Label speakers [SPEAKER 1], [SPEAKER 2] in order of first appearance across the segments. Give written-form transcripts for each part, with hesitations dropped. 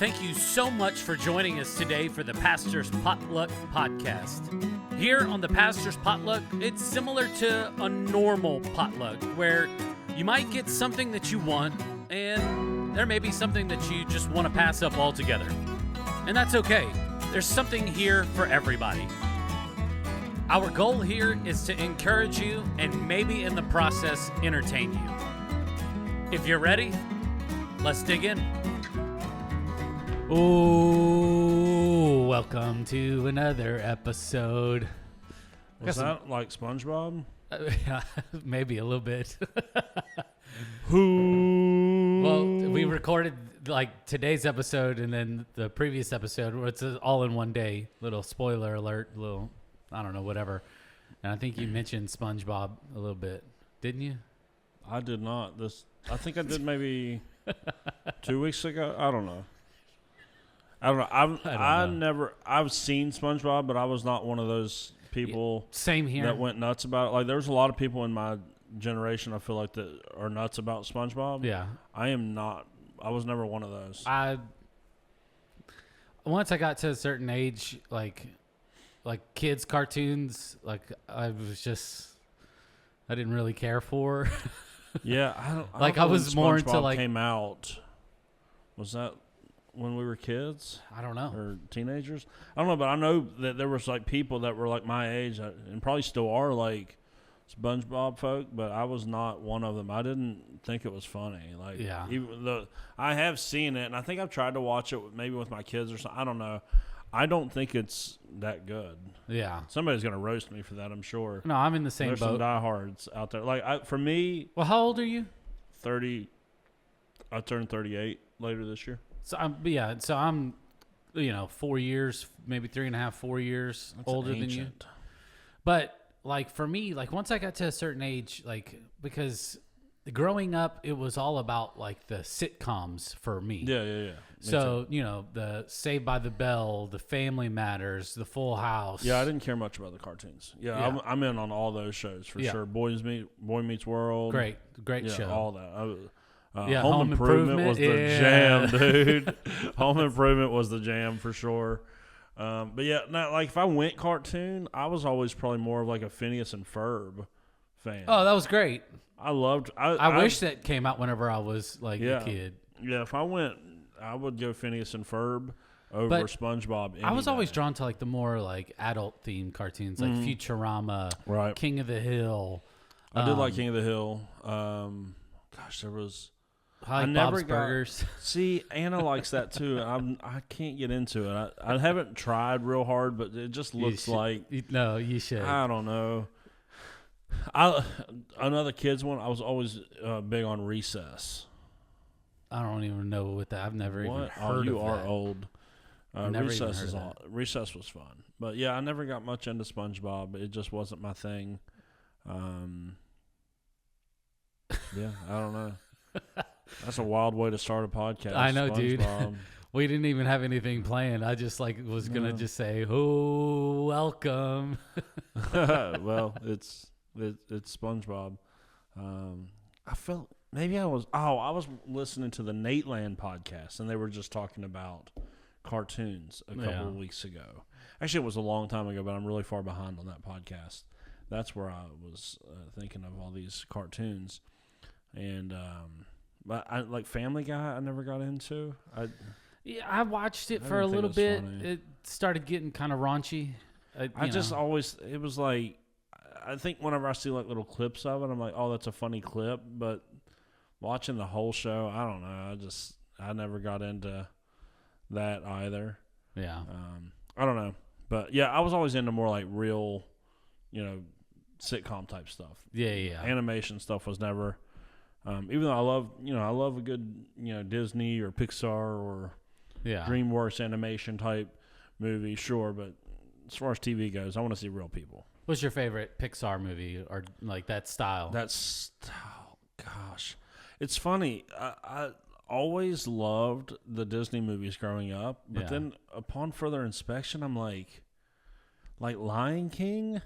[SPEAKER 1] Thank you so much for joining us today for the Pastor's Potluck Podcast. Here on the Pastor's Potluck, it's similar to a normal potluck where you might get something that you want and there may be something that you just want to pass up altogether. And that's okay. There's something here for everybody. Our goal here is to encourage you and maybe in the process entertain you. If you're ready, let's dig in. Oh, welcome to another episode.
[SPEAKER 2] Was that like SpongeBob?
[SPEAKER 1] Yeah, maybe a little bit.
[SPEAKER 2] Who?
[SPEAKER 1] Well, we recorded like today's episode and then the previous episode where it's all in one day. Little spoiler alert, little, I don't know, whatever. And I think you mentioned SpongeBob a little bit, didn't you?
[SPEAKER 2] I did not. I think I did maybe 2 weeks ago. I don't know. I've seen SpongeBob, but I was not one of those people.
[SPEAKER 1] Same here.
[SPEAKER 2] That went nuts about it. Like there's a lot of people in my generation, I feel like, that are nuts about SpongeBob.
[SPEAKER 1] Yeah.
[SPEAKER 2] I am not. I was never one of those.
[SPEAKER 1] Once I got to a certain age, like kids cartoons, like I didn't really care for.
[SPEAKER 2] Yeah, I don't.
[SPEAKER 1] Like
[SPEAKER 2] I
[SPEAKER 1] was more into like
[SPEAKER 2] came out. Was that when we were kids?
[SPEAKER 1] I don't know.
[SPEAKER 2] Or teenagers? I don't know, but I know that there was like people that were like my age and probably still are like SpongeBob folk, but I was not one of them. I didn't think it was funny. Like,
[SPEAKER 1] yeah.
[SPEAKER 2] I have seen it, and I think I've tried to watch it maybe with my kids or something. I don't know. I don't think it's that good.
[SPEAKER 1] Yeah.
[SPEAKER 2] Somebody's going to roast me for that, I'm sure.
[SPEAKER 1] No, I'm in the same
[SPEAKER 2] boat. There's some diehards out there. Like, for me...
[SPEAKER 1] Well, how old are you?
[SPEAKER 2] 30. I turned 38 later this year.
[SPEAKER 1] So I'm 4 years, maybe 3.5, 4 years older than you. But like for me, like once I got to a certain age, like because growing up, it was all about like the sitcoms for me.
[SPEAKER 2] Yeah.
[SPEAKER 1] So, the Saved by the Bell, the Family Matters, the Full House.
[SPEAKER 2] Yeah, I didn't care much about the cartoons. Yeah. I'm in on all those shows for sure. Boy Meets World.
[SPEAKER 1] Great show.
[SPEAKER 2] All that.
[SPEAKER 1] Home Improvement
[SPEAKER 2] was the jam, dude. Home Improvement was the jam for sure. But yeah, like if I went cartoon, I was always probably more of like a Phineas and Ferb fan.
[SPEAKER 1] Oh, that was great.
[SPEAKER 2] I loved.
[SPEAKER 1] I wish that came out whenever I was like a kid.
[SPEAKER 2] Yeah, if I went, I would go Phineas and Ferb over SpongeBob.
[SPEAKER 1] I was always drawn to like the more like adult themed cartoons, like Futurama,
[SPEAKER 2] right?
[SPEAKER 1] King of the Hill.
[SPEAKER 2] I did like King of the Hill. Gosh, there was.
[SPEAKER 1] I Bob's Burgers.
[SPEAKER 2] See, Anna likes that too. I can't get into it. I haven't tried real hard, but it just looks like.
[SPEAKER 1] No, you should.
[SPEAKER 2] I don't know. Another kids one. I was always big on Recess.
[SPEAKER 1] I don't even know what that. I've never even heard of that.
[SPEAKER 2] You are old.
[SPEAKER 1] Recess
[SPEAKER 2] Recess was fun, but yeah, I never got much into SpongeBob. It just wasn't my thing. Yeah, I don't know. That's a wild way to start a podcast.
[SPEAKER 1] I know,
[SPEAKER 2] SpongeBob.
[SPEAKER 1] dude. We didn't even have anything planned. I just was gonna just say, "Oh, welcome."
[SPEAKER 2] Well, it's SpongeBob. I felt maybe I was listening to the Nateland podcast and they were just talking about cartoons a couple of weeks ago. Actually, it was a long time ago, but I'm really far behind on that podcast. That's where I was thinking of all these cartoons, and but I like Family Guy. I never got into.
[SPEAKER 1] I watched it for a little bit. Funny. It started getting kind of raunchy.
[SPEAKER 2] I just always, it was like, I think whenever I see like little clips of it, I'm like, oh, that's a funny clip. But watching the whole show, I don't know. I never got into that either.
[SPEAKER 1] Yeah.
[SPEAKER 2] I don't know. But yeah, I was always into more like real, sitcom type stuff.
[SPEAKER 1] Yeah.
[SPEAKER 2] Animation stuff was never. Even though I love a good, Disney or Pixar or DreamWorks animation type movie, sure. But as far as TV goes, I want to see real people.
[SPEAKER 1] What's your favorite Pixar movie or like that style?
[SPEAKER 2] Gosh, it's funny. I always loved the Disney movies growing up, but then upon further inspection, I'm like Lion King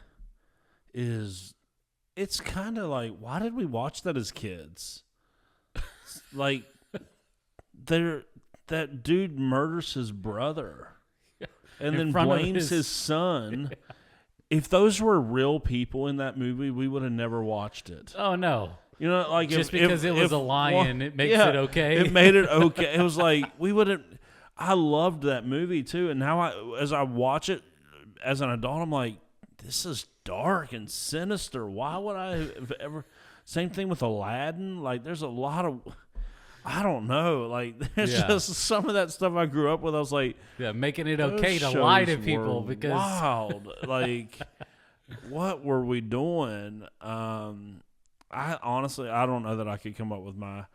[SPEAKER 2] it's kind of like, why did we watch that as kids? Like, that dude murders his brother and
[SPEAKER 1] In
[SPEAKER 2] then
[SPEAKER 1] front of
[SPEAKER 2] blames his son. If those were real people in that movie, we would have never watched it.
[SPEAKER 1] Oh, no.
[SPEAKER 2] You know, like
[SPEAKER 1] Just because it was a lion, it makes it okay?
[SPEAKER 2] It made it okay. It was like, we wouldn't. I loved that movie too. And now, as I watch it as an adult, I'm like, this is dark and sinister. Why would I have ever. Same thing with Aladdin. Like, there's a lot of. I don't know. Like, there's just some of that stuff I grew up with. I was like,
[SPEAKER 1] making it okay to lie to people because.
[SPEAKER 2] Wild. Like, what were we doing? I honestly, I don't know that I could come up with my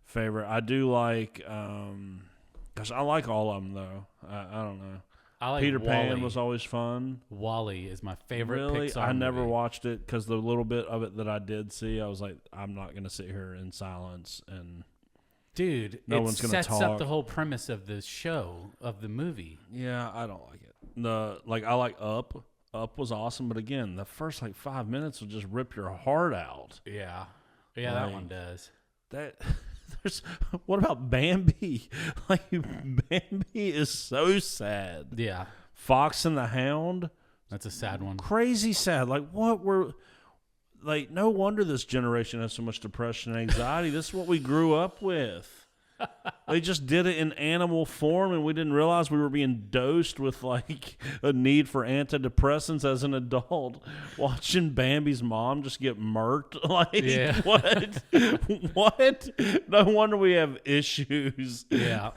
[SPEAKER 2] favorite. I do like, gosh, I like all of them though. I don't know.
[SPEAKER 1] I like
[SPEAKER 2] Peter
[SPEAKER 1] Wall-E.
[SPEAKER 2] Pan was always fun.
[SPEAKER 1] Wall-E is my favorite
[SPEAKER 2] Really?
[SPEAKER 1] Pixar
[SPEAKER 2] I never
[SPEAKER 1] movie.
[SPEAKER 2] watched it because the little bit of it that I did see, I was like, I'm not going to sit here in silence and.
[SPEAKER 1] Dude,
[SPEAKER 2] No
[SPEAKER 1] it
[SPEAKER 2] one's gonna
[SPEAKER 1] sets
[SPEAKER 2] talk.
[SPEAKER 1] up the whole premise of the show, of the movie.
[SPEAKER 2] Yeah, I don't like it. I like Up. Up was awesome, but again, the first 5 minutes will just rip your heart out.
[SPEAKER 1] Yeah. Yeah, that one does.
[SPEAKER 2] What about Bambi? Like, Bambi is so sad.
[SPEAKER 1] Yeah.
[SPEAKER 2] Fox and the Hound,
[SPEAKER 1] That's a sad one.
[SPEAKER 2] crazy sad. Like, no wonder this generation has so much depression and anxiety. This is what we grew up with. They just did it in animal form, and we didn't realize we were being dosed with a need for antidepressants as an adult. Watching Bambi's mom just get murked. What? No wonder we have issues.
[SPEAKER 1] Yeah.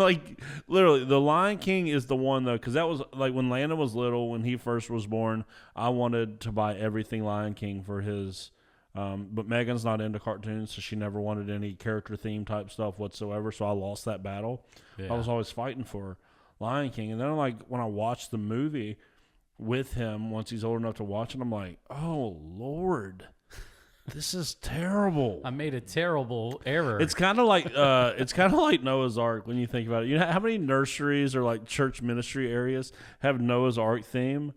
[SPEAKER 2] Literally, The Lion King is the one, though, because that was, when Landon was little, when he first was born, I wanted to buy everything Lion King for his... but Megan's not into cartoons, so she never wanted any character theme type stuff whatsoever. So I lost that battle.
[SPEAKER 1] Yeah.
[SPEAKER 2] I was always fighting for Lion King, and then when I watched the movie with him, once he's old enough to watch it, I'm like, oh Lord, this is terrible.
[SPEAKER 1] I made a terrible error.
[SPEAKER 2] It's kind of like Noah's Ark when you think about it. You know how many nurseries or church ministry areas have Noah's Ark theme,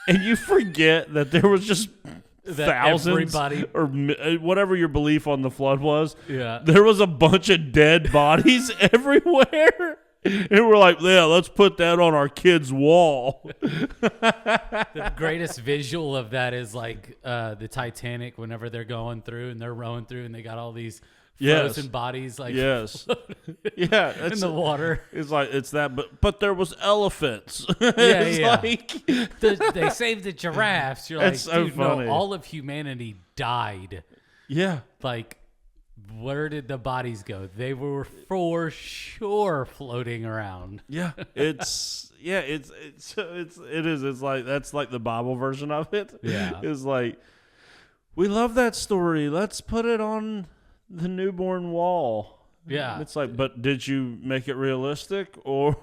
[SPEAKER 2] and you forget that there was just. Thousands or whatever your belief on the flood was.
[SPEAKER 1] Yeah.
[SPEAKER 2] There was a bunch of dead bodies everywhere. And we're like, yeah, let's put that on our kid's wall.
[SPEAKER 1] The greatest visual of that is the Titanic whenever they're going through and they're rowing through and they got all these frozen bodies
[SPEAKER 2] yes. in
[SPEAKER 1] the water.
[SPEAKER 2] It's that, but there was elephants.
[SPEAKER 1] Yeah. They saved the giraffes. You're
[SPEAKER 2] That's so
[SPEAKER 1] dude,
[SPEAKER 2] funny.
[SPEAKER 1] No, all of humanity died.
[SPEAKER 2] Yeah.
[SPEAKER 1] Where did the bodies go? They were for sure floating around.
[SPEAKER 2] Yeah. It is. It's that's the Bible version of it.
[SPEAKER 1] Yeah.
[SPEAKER 2] It's we love that story. Let's put it on the newborn wall.
[SPEAKER 1] Yeah.
[SPEAKER 2] It's but did you make it realistic or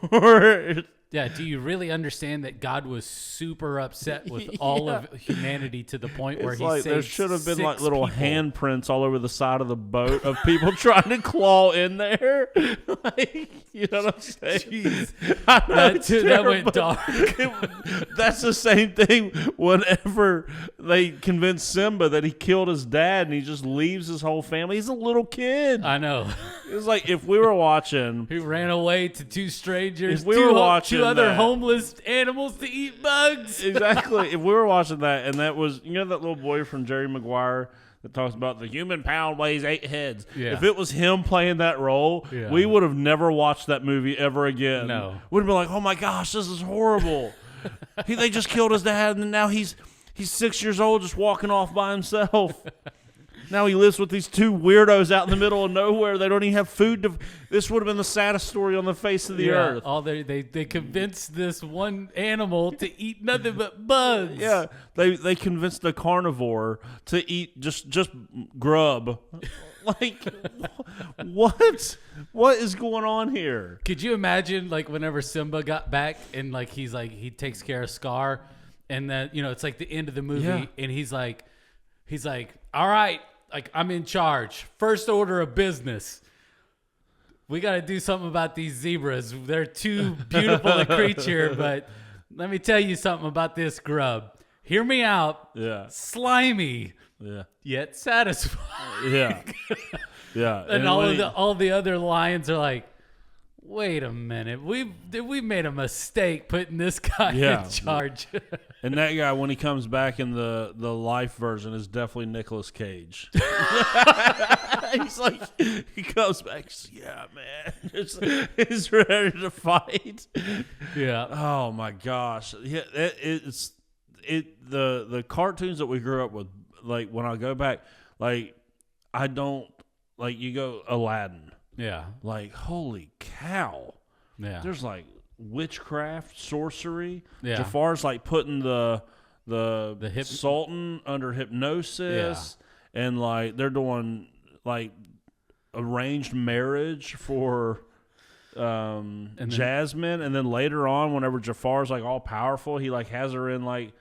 [SPEAKER 1] Yeah, do you really understand that God was super upset with all of humanity to the point where he saved
[SPEAKER 2] there should have been
[SPEAKER 1] 6
[SPEAKER 2] little
[SPEAKER 1] people.
[SPEAKER 2] handprints all over the side of the boat of people trying to claw in there. You know what I'm saying?
[SPEAKER 1] Jeez.
[SPEAKER 2] I know
[SPEAKER 1] That went dark.
[SPEAKER 2] That's the same thing whenever they convince Simba that he killed his dad and he just leaves his whole family. He's a little kid.
[SPEAKER 1] I know.
[SPEAKER 2] It's if we were watching...
[SPEAKER 1] He ran away to 2 strangers,
[SPEAKER 2] If we were watching
[SPEAKER 1] two other
[SPEAKER 2] that-
[SPEAKER 1] homeless animals to eat bugs.
[SPEAKER 2] Exactly. If we were watching that, and that was, that little boy from Jerry Maguire that talks about the human pound weighs 8 heads.
[SPEAKER 1] Yeah.
[SPEAKER 2] If it was him playing that role,
[SPEAKER 1] Yeah.
[SPEAKER 2] we would have never watched that movie ever again.
[SPEAKER 1] No.
[SPEAKER 2] We'd have been like, oh my gosh, this is horrible. They just killed his dad, and now he's 6 years old just walking off by himself. Now he lives with these 2 weirdos out in the middle of nowhere. They don't even have food. This would have been the saddest story on the face of the earth.
[SPEAKER 1] They convinced this one animal to eat nothing but bugs.
[SPEAKER 2] Yeah, they convinced a carnivore to eat just grub. What is going on here?
[SPEAKER 1] Could you imagine whenever Simba got back and he takes care of Scar, and then it's the end of the movie, and he's like, all right, I'm in charge. First order of business. We got to do something about these zebras. They're too beautiful a creature, but let me tell you something about this grub. Hear me out.
[SPEAKER 2] Yeah.
[SPEAKER 1] Slimy.
[SPEAKER 2] Yeah.
[SPEAKER 1] Yet satisfying.
[SPEAKER 2] Yeah. Yeah.
[SPEAKER 1] And all the other lions are like, wait a minute, we made a mistake putting this guy in charge.
[SPEAKER 2] And that guy, when he comes back in the life version, is definitely Nicolas Cage. He's like, he comes back, yeah, man, he's ready to fight.
[SPEAKER 1] Yeah.
[SPEAKER 2] Oh my gosh. Yeah, the cartoons that we grew up with. Like when I go back, like I don't like you go Aladdin.
[SPEAKER 1] Yeah.
[SPEAKER 2] Like holy cow.
[SPEAKER 1] Yeah.
[SPEAKER 2] There's like witchcraft, sorcery.
[SPEAKER 1] Yeah.
[SPEAKER 2] Jafar's like putting the Sultan under hypnosis, and like they're doing like arranged marriage for Jasmine, and then later on, whenever Jafar's like all powerful, he like has her in like.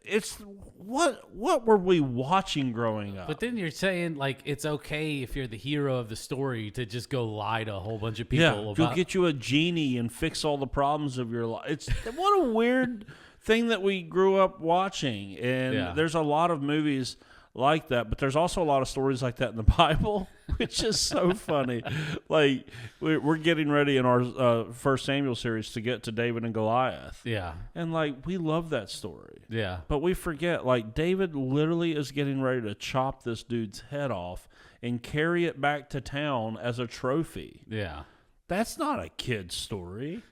[SPEAKER 2] It's what were we watching growing up?
[SPEAKER 1] But then you're saying like it's okay if you're the hero of the story to just go lie to a whole bunch of people.
[SPEAKER 2] Go get you a genie and fix all the problems of your life. It's what a weird thing that we grew up watching. And there's a lot of movies like that, but there's also a lot of stories like that in the Bible, which is so funny. Like we're getting ready in our First Samuel series to get to David and Goliath.
[SPEAKER 1] Yeah.
[SPEAKER 2] And like we love that story.
[SPEAKER 1] Yeah.
[SPEAKER 2] But we forget like David literally is getting ready to chop this dude's head off and carry it back to town as a trophy.
[SPEAKER 1] Yeah.
[SPEAKER 2] That's not a kid's story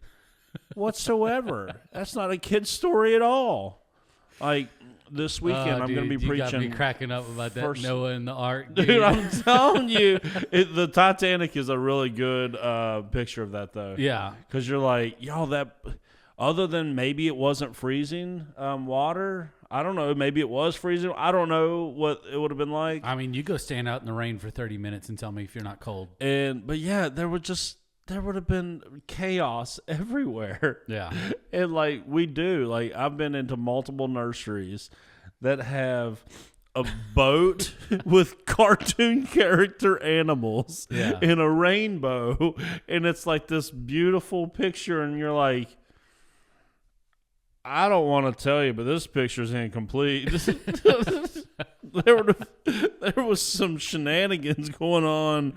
[SPEAKER 2] whatsoever. That's not a kid's story at all. Like this weekend, I'm going to be preaching.
[SPEAKER 1] You got me cracking up about that Noah and the Ark.
[SPEAKER 2] Dude, I'm telling you, the Titanic is a really good picture of that, though.
[SPEAKER 1] Yeah.
[SPEAKER 2] Because you're like, that other than maybe it wasn't freezing water, I don't know, maybe it was freezing. I don't know what it would have been like.
[SPEAKER 1] I mean, you go stand out in the rain for 30 minutes and tell me if you're not cold.
[SPEAKER 2] But yeah, there would have been chaos everywhere.
[SPEAKER 1] Yeah.
[SPEAKER 2] And like we do, like I've been into multiple nurseries that have a boat with cartoon character animals in a rainbow. And it's like this beautiful picture. And you're like, I don't want to tell you, but this picture's incomplete. There was some shenanigans going on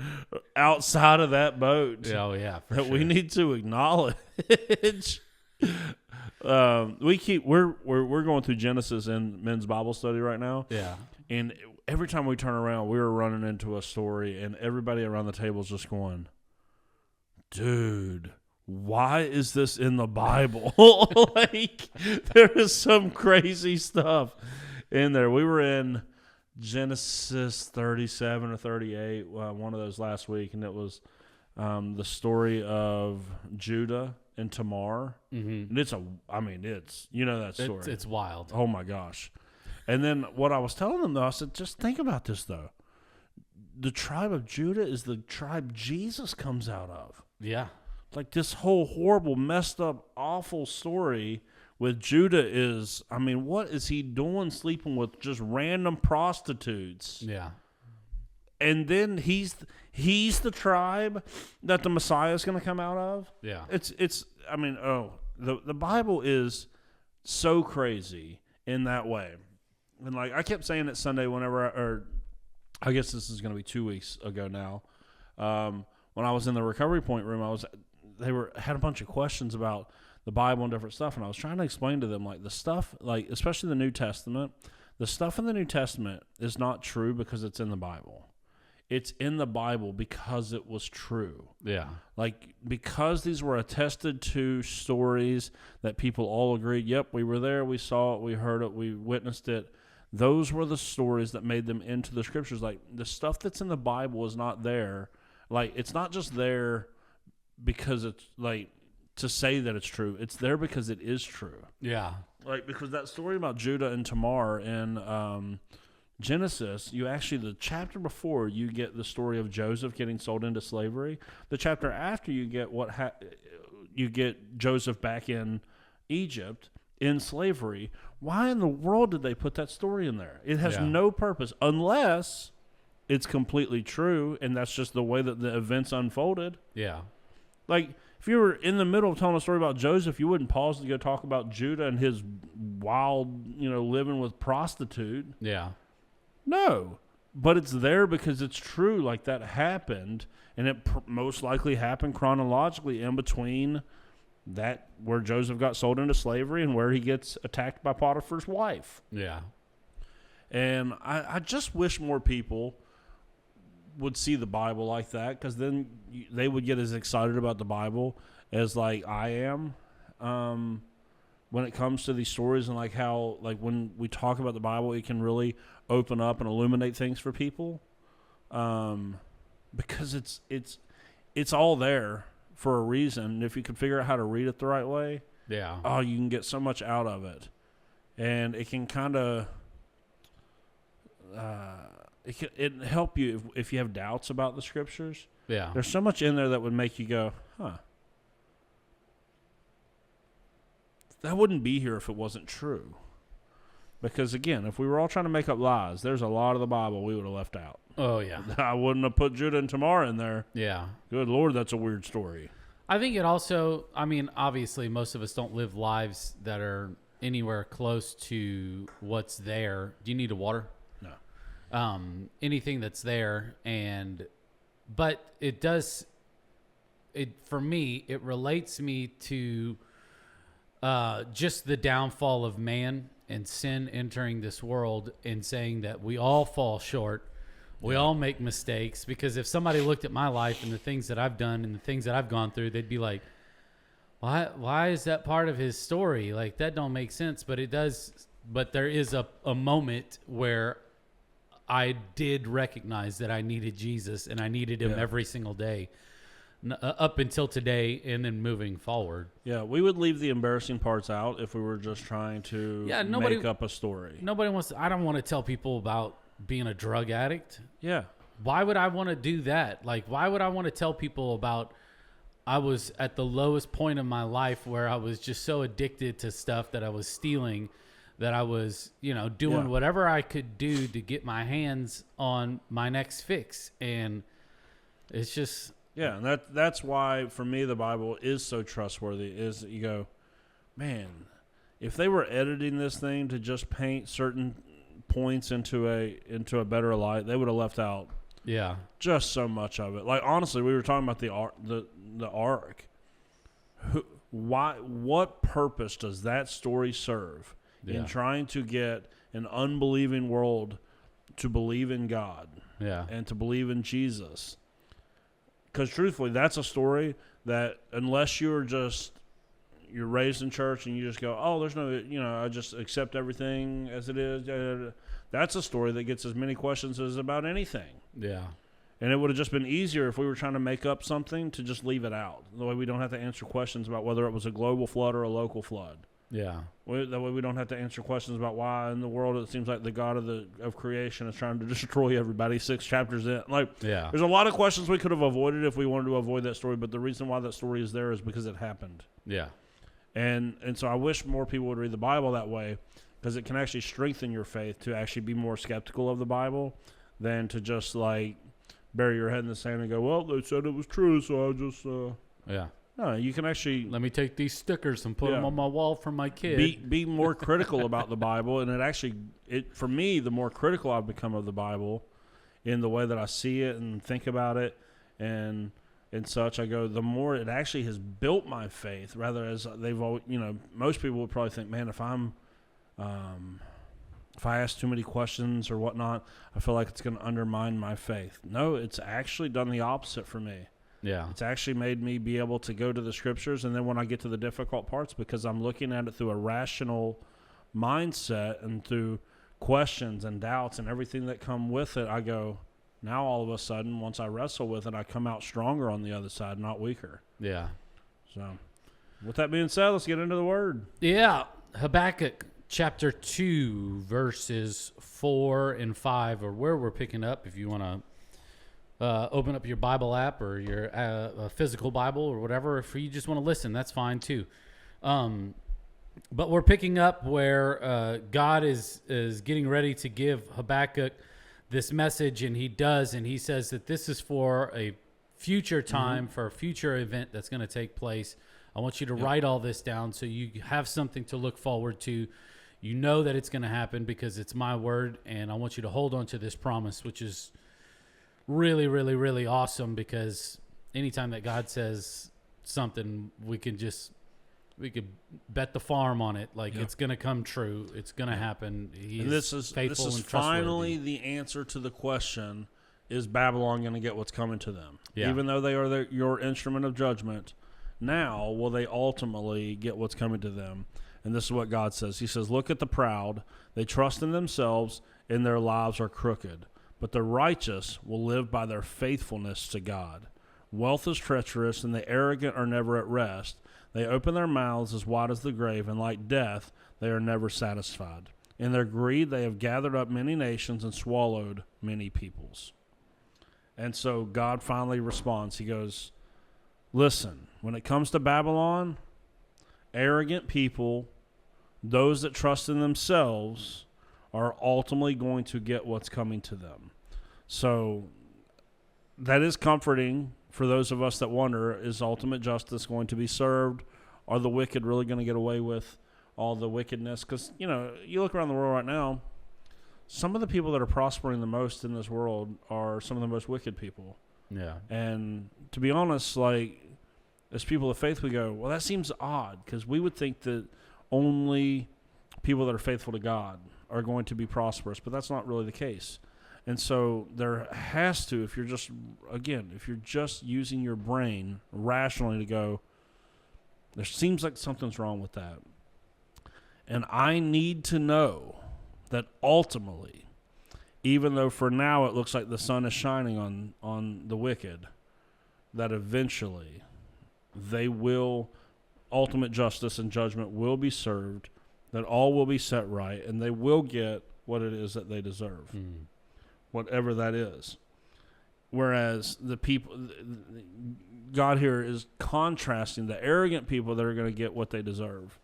[SPEAKER 2] outside of that boat.
[SPEAKER 1] Oh yeah,
[SPEAKER 2] that we need to acknowledge. We're going through Genesis in men's Bible study right now.
[SPEAKER 1] Yeah,
[SPEAKER 2] and every time we turn around, we were running into a story, and everybody around the table is just going, "Dude, why is this in the Bible?" Like there is some crazy stuff in there. We were in Genesis 37 or 38, one of those last week, and it was the story of Judah and Tamar. Mm-hmm. And it's that story.
[SPEAKER 1] It's wild.
[SPEAKER 2] Oh my gosh. And then what I was telling them though, I said, just think about this though. The tribe of Judah is the tribe Jesus comes out of.
[SPEAKER 1] Yeah.
[SPEAKER 2] Like this whole horrible, messed up, awful story with Judah is, what is he doing sleeping with just random prostitutes?
[SPEAKER 1] Yeah.
[SPEAKER 2] And then he's the tribe that the Messiah is going to come out of?
[SPEAKER 1] Yeah.
[SPEAKER 2] The Bible is so crazy in that way. And like I kept saying it Sunday whenever I guess this is going to be 2 weeks ago now. When I was in the recovery point room, they had a bunch of questions about the Bible and different stuff, and I was trying to explain to them like the stuff, like especially the New Testament, the stuff in the New Testament is not true because it's in the Bible. It's in the Bible because it was true.
[SPEAKER 1] Yeah.
[SPEAKER 2] Like because these were attested to stories that people all agreed, yep, we were there, we saw it, we heard it, we witnessed it. Those were the stories that made them into the scriptures. Like the stuff that's in the Bible is not there. Like it's not just there because it's like to say that it's true. It's there because it is true.
[SPEAKER 1] Yeah.
[SPEAKER 2] Like because that story about Judah and Tamar in Genesis, the chapter before you get the story of Joseph getting sold into slavery. The chapter after you get you get Joseph back in Egypt in slavery. Why in the world did they put that story in there? It has no purpose unless it's completely true, and that's just the way that the events unfolded.
[SPEAKER 1] Yeah.
[SPEAKER 2] Like, if you were in the middle of telling a story about Joseph, you wouldn't pause to go talk about Judah and his wild, living with prostitute.
[SPEAKER 1] Yeah.
[SPEAKER 2] No. but it's there because it's true. Like, that happened, and it most likely happened chronologically in between that where Joseph got sold into slavery and where he gets attacked by Potiphar's wife.
[SPEAKER 1] Yeah.
[SPEAKER 2] And I just wish more people would see the Bible like that, because then they would get as excited about the Bible as like I am when it comes to these stories, and like how like when we talk about the Bible, it can really open up and illuminate things for people, because it's all there for a reason. And if you can figure out how to read it the right way,
[SPEAKER 1] yeah,
[SPEAKER 2] you can get so much out of it, and it can kind of it help you if you have doubts about the scriptures.
[SPEAKER 1] Yeah,
[SPEAKER 2] there's so much in there that would make you go, that wouldn't be here if it wasn't true. Because again, if we were all trying to make up lies, there's a lot of the Bible we would have left out.
[SPEAKER 1] Oh yeah,
[SPEAKER 2] I wouldn't have put Judah and Tamar in there.
[SPEAKER 1] Yeah,
[SPEAKER 2] good Lord, that's a weird story.
[SPEAKER 1] I think it also, I mean, obviously most of us don't live lives that are anywhere close to what's there. Do you need a water?
[SPEAKER 2] No.
[SPEAKER 1] Anything that's there, but it does, for me, it relates me to just the downfall of man and sin entering this world, and saying that we all fall short. We all make mistakes, because if somebody looked at my life and the things that I've done and the things that I've gone through, they'd be like, why is that part of his story? Like, that don't make sense. But it does. But there is a moment where I did recognize that I needed Jesus, and I needed him every single day, up until today, and then moving forward.
[SPEAKER 2] Yeah, we would leave the embarrassing parts out if we were just trying to make up a story.
[SPEAKER 1] Nobody wants to, I don't want to tell people about being a drug addict.
[SPEAKER 2] Yeah.
[SPEAKER 1] Why would I want to do that? Like, why would I want to tell people about I was at the lowest point in my life where I was just so addicted to stuff that I was stealing, that I was, doing whatever I could do to get my hands on my next fix. And it's just...
[SPEAKER 2] Yeah, and that's why, for me, the Bible is so trustworthy, is that you go, man, if they were editing this thing to just paint certain points into a better light, they would have left out just so much of it. Like, honestly, we were talking about the ark. What purpose does that story serve in trying to get an unbelieving world to believe in God and to believe in Jesus? Because truthfully, that's a story that, unless you're raised in church and you just go, oh, there's no, I just accept everything as it is. That's a story that gets as many questions as about anything. Yeah. And it would have just been easier if we were trying to make up something to just leave it out. The way we don't have to answer questions about whether it was a global flood or a local flood. Yeah. That way we don't have to answer questions about why in the world it seems like the God of creation is trying to destroy everybody 6 chapters in. There's a lot of questions we could have avoided if we wanted to avoid that story, but the reason why that story is there is because it happened. Yeah. And so I wish more people would read the Bible that way, because it can actually strengthen your faith to actually be more skeptical of the Bible than to just bury your head in the sand and go, well, they said it was true, so I just No, you can actually...
[SPEAKER 1] Let me take these stickers and put them on my wall for my kid.
[SPEAKER 2] Be more critical about the Bible. And for me, the more critical I've become of the Bible in the way that I see it and think about it and such, I go, the more it actually has built my faith, rather as they've always, most people would probably think, man, if I ask too many questions or whatnot, I feel like it's going to undermine my faith. No, it's actually done the opposite for me. Yeah. It's actually made me be able to go to the scriptures, and then when I get to the difficult parts, because I'm looking at it through a rational mindset and through questions and doubts and everything that come with it, I go, now all of a sudden, once I wrestle with it, I come out stronger on the other side, not weaker. Yeah. So, with that being said, let's get into the Word.
[SPEAKER 1] Yeah. Habakkuk chapter 2, verses 4 and 5 are where we're picking up. If you want to open up your Bible app or your physical Bible or whatever. If you just want to listen, that's fine too. But we're picking up where God is getting ready to give Habakkuk this message, and he says that this is for a future time, for a future event that's going to take place. I want you to write all this down so you have something to look forward to. You know that it's going to happen because it's my word, and I want you to hold on to this promise, which is really, really, really awesome, because anytime that God says something, we could bet the farm on it. Like, it's going to come true. It's going to happen. He's faithful and trustworthy.
[SPEAKER 2] Finally the answer to the question, is Babylon going to get what's coming to them? Yeah. Even though they are your instrument of judgment, now will they ultimately get what's coming to them? And this is what God says. He says, look at the proud. They trust in themselves, and their lives are crooked. But the righteous will live by their faithfulness to God. Wealth is treacherous, and the arrogant are never at rest. They open their mouths as wide as the grave, and like death, they are never satisfied. In their greed, they have gathered up many nations and swallowed many peoples. And so God finally responds. He goes, listen, when it comes to Babylon, arrogant people, those that trust in themselves, are ultimately going to get what's coming to them. So that is comforting for those of us that wonder, is ultimate justice going to be served? Are the wicked really going to get away with all the wickedness? Because, you look around the world right now, some of the people that are prospering the most in this world are some of the most wicked people.
[SPEAKER 1] Yeah.
[SPEAKER 2] And to be honest, like, as people of faith, we go, well, that seems odd, because we would think that only people that are faithful to God are going to be prosperous, but that's not really the case. And so there has to, if you're just using your brain rationally to go, there seems like something's wrong with that. And I need to know that ultimately, even though for now it looks like the sun is shining on the wicked, that eventually ultimate justice and judgment will be served, that all will be set right, and they will get what it is that they deserve, whatever that is. Whereas the people, God here is contrasting the arrogant people that are going to get what they deserve.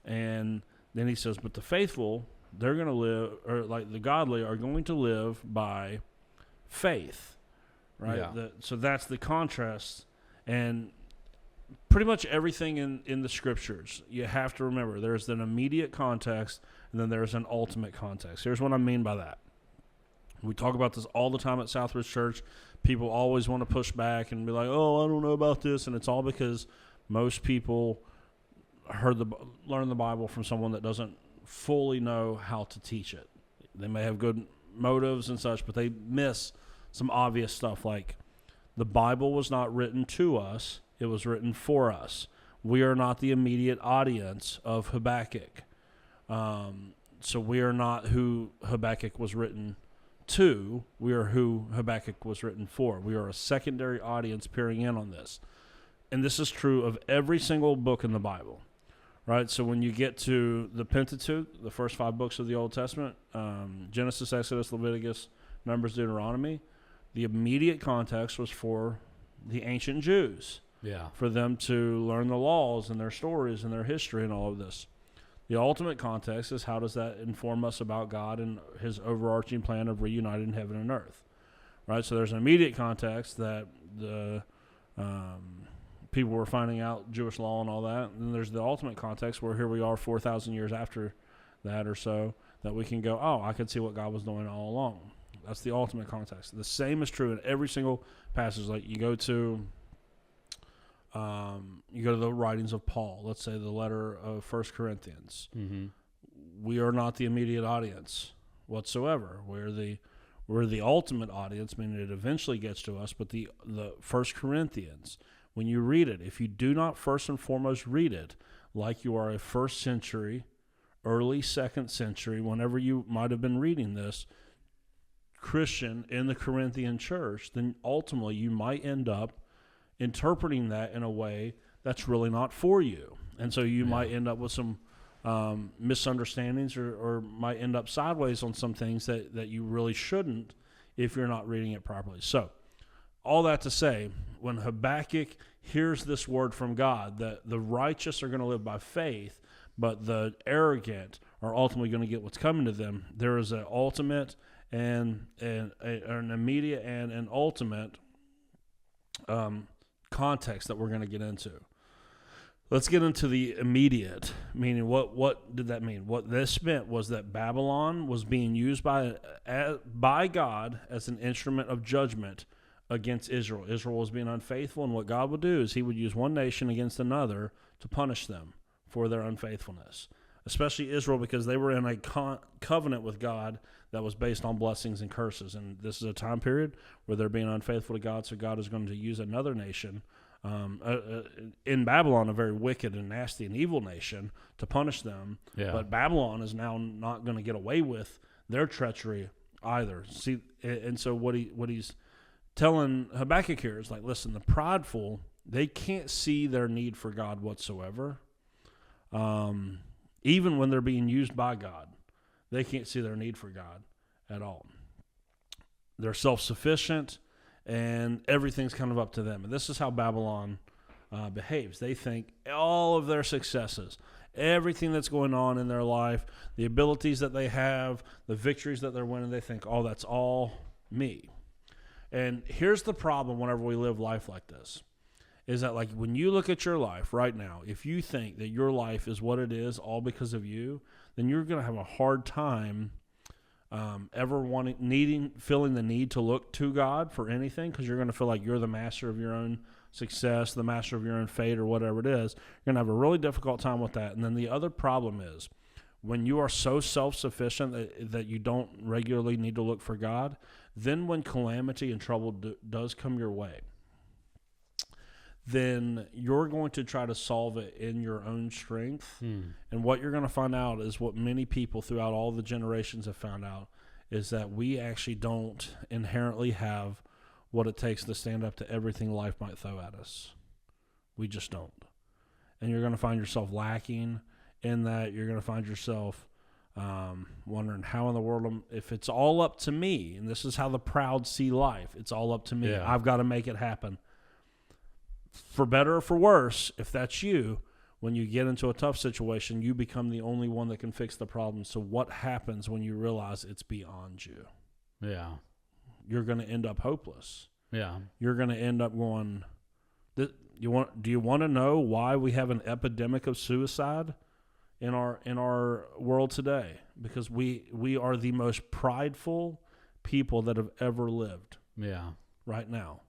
[SPEAKER 2] And then he says, but the faithful, they're going to live, or like the godly are going to live by faith, right?
[SPEAKER 1] Yeah.
[SPEAKER 2] So that's the contrast. And pretty much everything in the scriptures, you have to remember, there's an immediate context, and then there's an ultimate context. Here's what I mean by that. We talk about this all the time at Southridge Church. People always want to push back and be like, oh, I don't know about this. And it's all because most people learn the Bible from someone that doesn't fully know how to teach it. They may have good motives and such, but they miss some obvious stuff, like the Bible was not written to us. It was written for us. We are not the immediate audience of Habakkuk. So we are not who Habakkuk was written to. We are who Habakkuk was written for. We are a secondary audience peering in on this. And this is true of every single book in the Bible, right? So when you get to the Pentateuch, the first 5 books of the Old Testament, Genesis, Exodus, Leviticus, Numbers, Deuteronomy, the immediate context was for the ancient Jews.
[SPEAKER 1] Yeah.
[SPEAKER 2] For them to learn the laws and their stories and their history and all of this. The ultimate context is, how does that inform us about God and his overarching plan of reuniting heaven and earth, right? So there's an immediate context that the people were finding out Jewish law and all that. And then there's the ultimate context where here we are 4,000 years after that or so, that we can go, oh, I could see what God was doing all along. That's the ultimate context. The same is true in every single passage. Like you go to the writings of Paul, let's say the letter of 1 Corinthians. Mm-hmm. We are not the immediate audience whatsoever. We're the ultimate audience, meaning it eventually gets to us. But the 1 Corinthians, when you read it, if you do not first and foremost read it like you are a first century, early second century, whenever you might have been reading this, Christian in the Corinthian church, then ultimately you might end up interpreting that in a way that's really not for you. And so you might end up with some misunderstandings or might end up sideways on some things that you really shouldn't if you're not reading it properly. So all that to say, when Habakkuk hears this word from God, that the righteous are going to live by faith, but the arrogant are ultimately going to get what's coming to them, there is an ultimate and an immediate and an ultimate context that we're going to get into. let's get into the immediate, meaning what did that mean? What this meant was that Babylon was being used by God as an instrument of judgment against Israel. Israel was being unfaithful, and what God would do is he would use one nation against another to punish them for their unfaithfulness, especially Israel, because they were in a covenant with God that was based on blessings and curses. And this is a time period where they're being unfaithful to God, so God is going to use another nation, in Babylon, a very wicked and nasty and evil nation, to punish them.
[SPEAKER 1] Yeah.
[SPEAKER 2] But Babylon is now not going to get away with their treachery either. See, and so what he's telling Habakkuk here is like, listen, the prideful, they can't see their need for God whatsoever. Even when they're being used by God, they can't see their need for God at all. They're self-sufficient, and everything's kind of up to them. And this is how Babylon behaves. They think all of their successes, everything that's going on in their life, the abilities that they have, the victories that they're winning, they think, oh, that's all me. And here's the problem whenever we live life like this, is that like when you look at your life right now, if you think that your life is what it is all because of you, then you're going to have a hard time feeling the need to look to God for anything, because you're going to feel like you're the master of your own success, the master of your own fate, or whatever it is. You're going to have a really difficult time with that. And then the other problem is when you are so self-sufficient that you don't regularly need to look for God, then when calamity and trouble does come your way, then you're going to try to solve it in your own strength. And what you're going to find out is what many people throughout all the generations have found out, is that we actually don't inherently have what it takes to stand up to everything life might throw at us. We just don't. And you're going to find yourself lacking in that. You're going to find yourself wondering how in the world, if it's all up to me, and this is how the proud see life, it's all up to me.
[SPEAKER 1] Yeah.
[SPEAKER 2] I've got to make it happen. For better or for worse, if that's you, when you get into a tough situation, you become the only one that can fix the problem. So what happens when you realize it's beyond you?
[SPEAKER 1] Yeah.
[SPEAKER 2] You're going to end up hopeless.
[SPEAKER 1] Yeah.
[SPEAKER 2] You're going to end up going, do you want to know why we have an epidemic of suicide in our world today? Because we are the most prideful people that have ever lived.
[SPEAKER 1] Yeah.
[SPEAKER 2] Right now.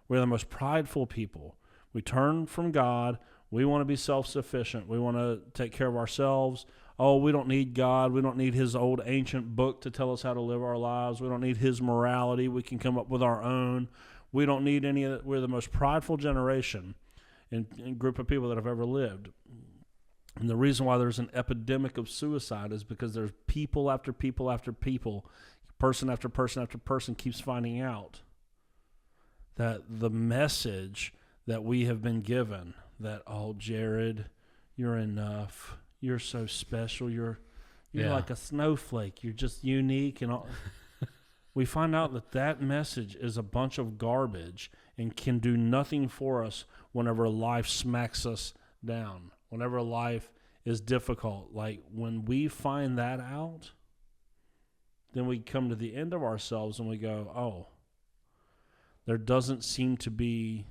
[SPEAKER 2] We're the most prideful people. We turn from God. We want to be self-sufficient. We want to take care of ourselves. Oh, we don't need God. We don't need his old ancient book to tell us how to live our lives. We don't need his morality. We can come up with our own. We don't need any of that. We're the most prideful generation and group of people that have ever lived. And the reason why there's an epidemic of suicide is because there's people after people after people, person after person after person keeps finding out that the message that we have been given, that, oh, Jared, you're enough. You're so special. You're like a snowflake. You're just unique. And all. We find out that message is a bunch of garbage and can do nothing for us whenever life smacks us down, whenever life is difficult. Like when we find that out, then we come to the end of ourselves and we go, oh, there doesn't seem to be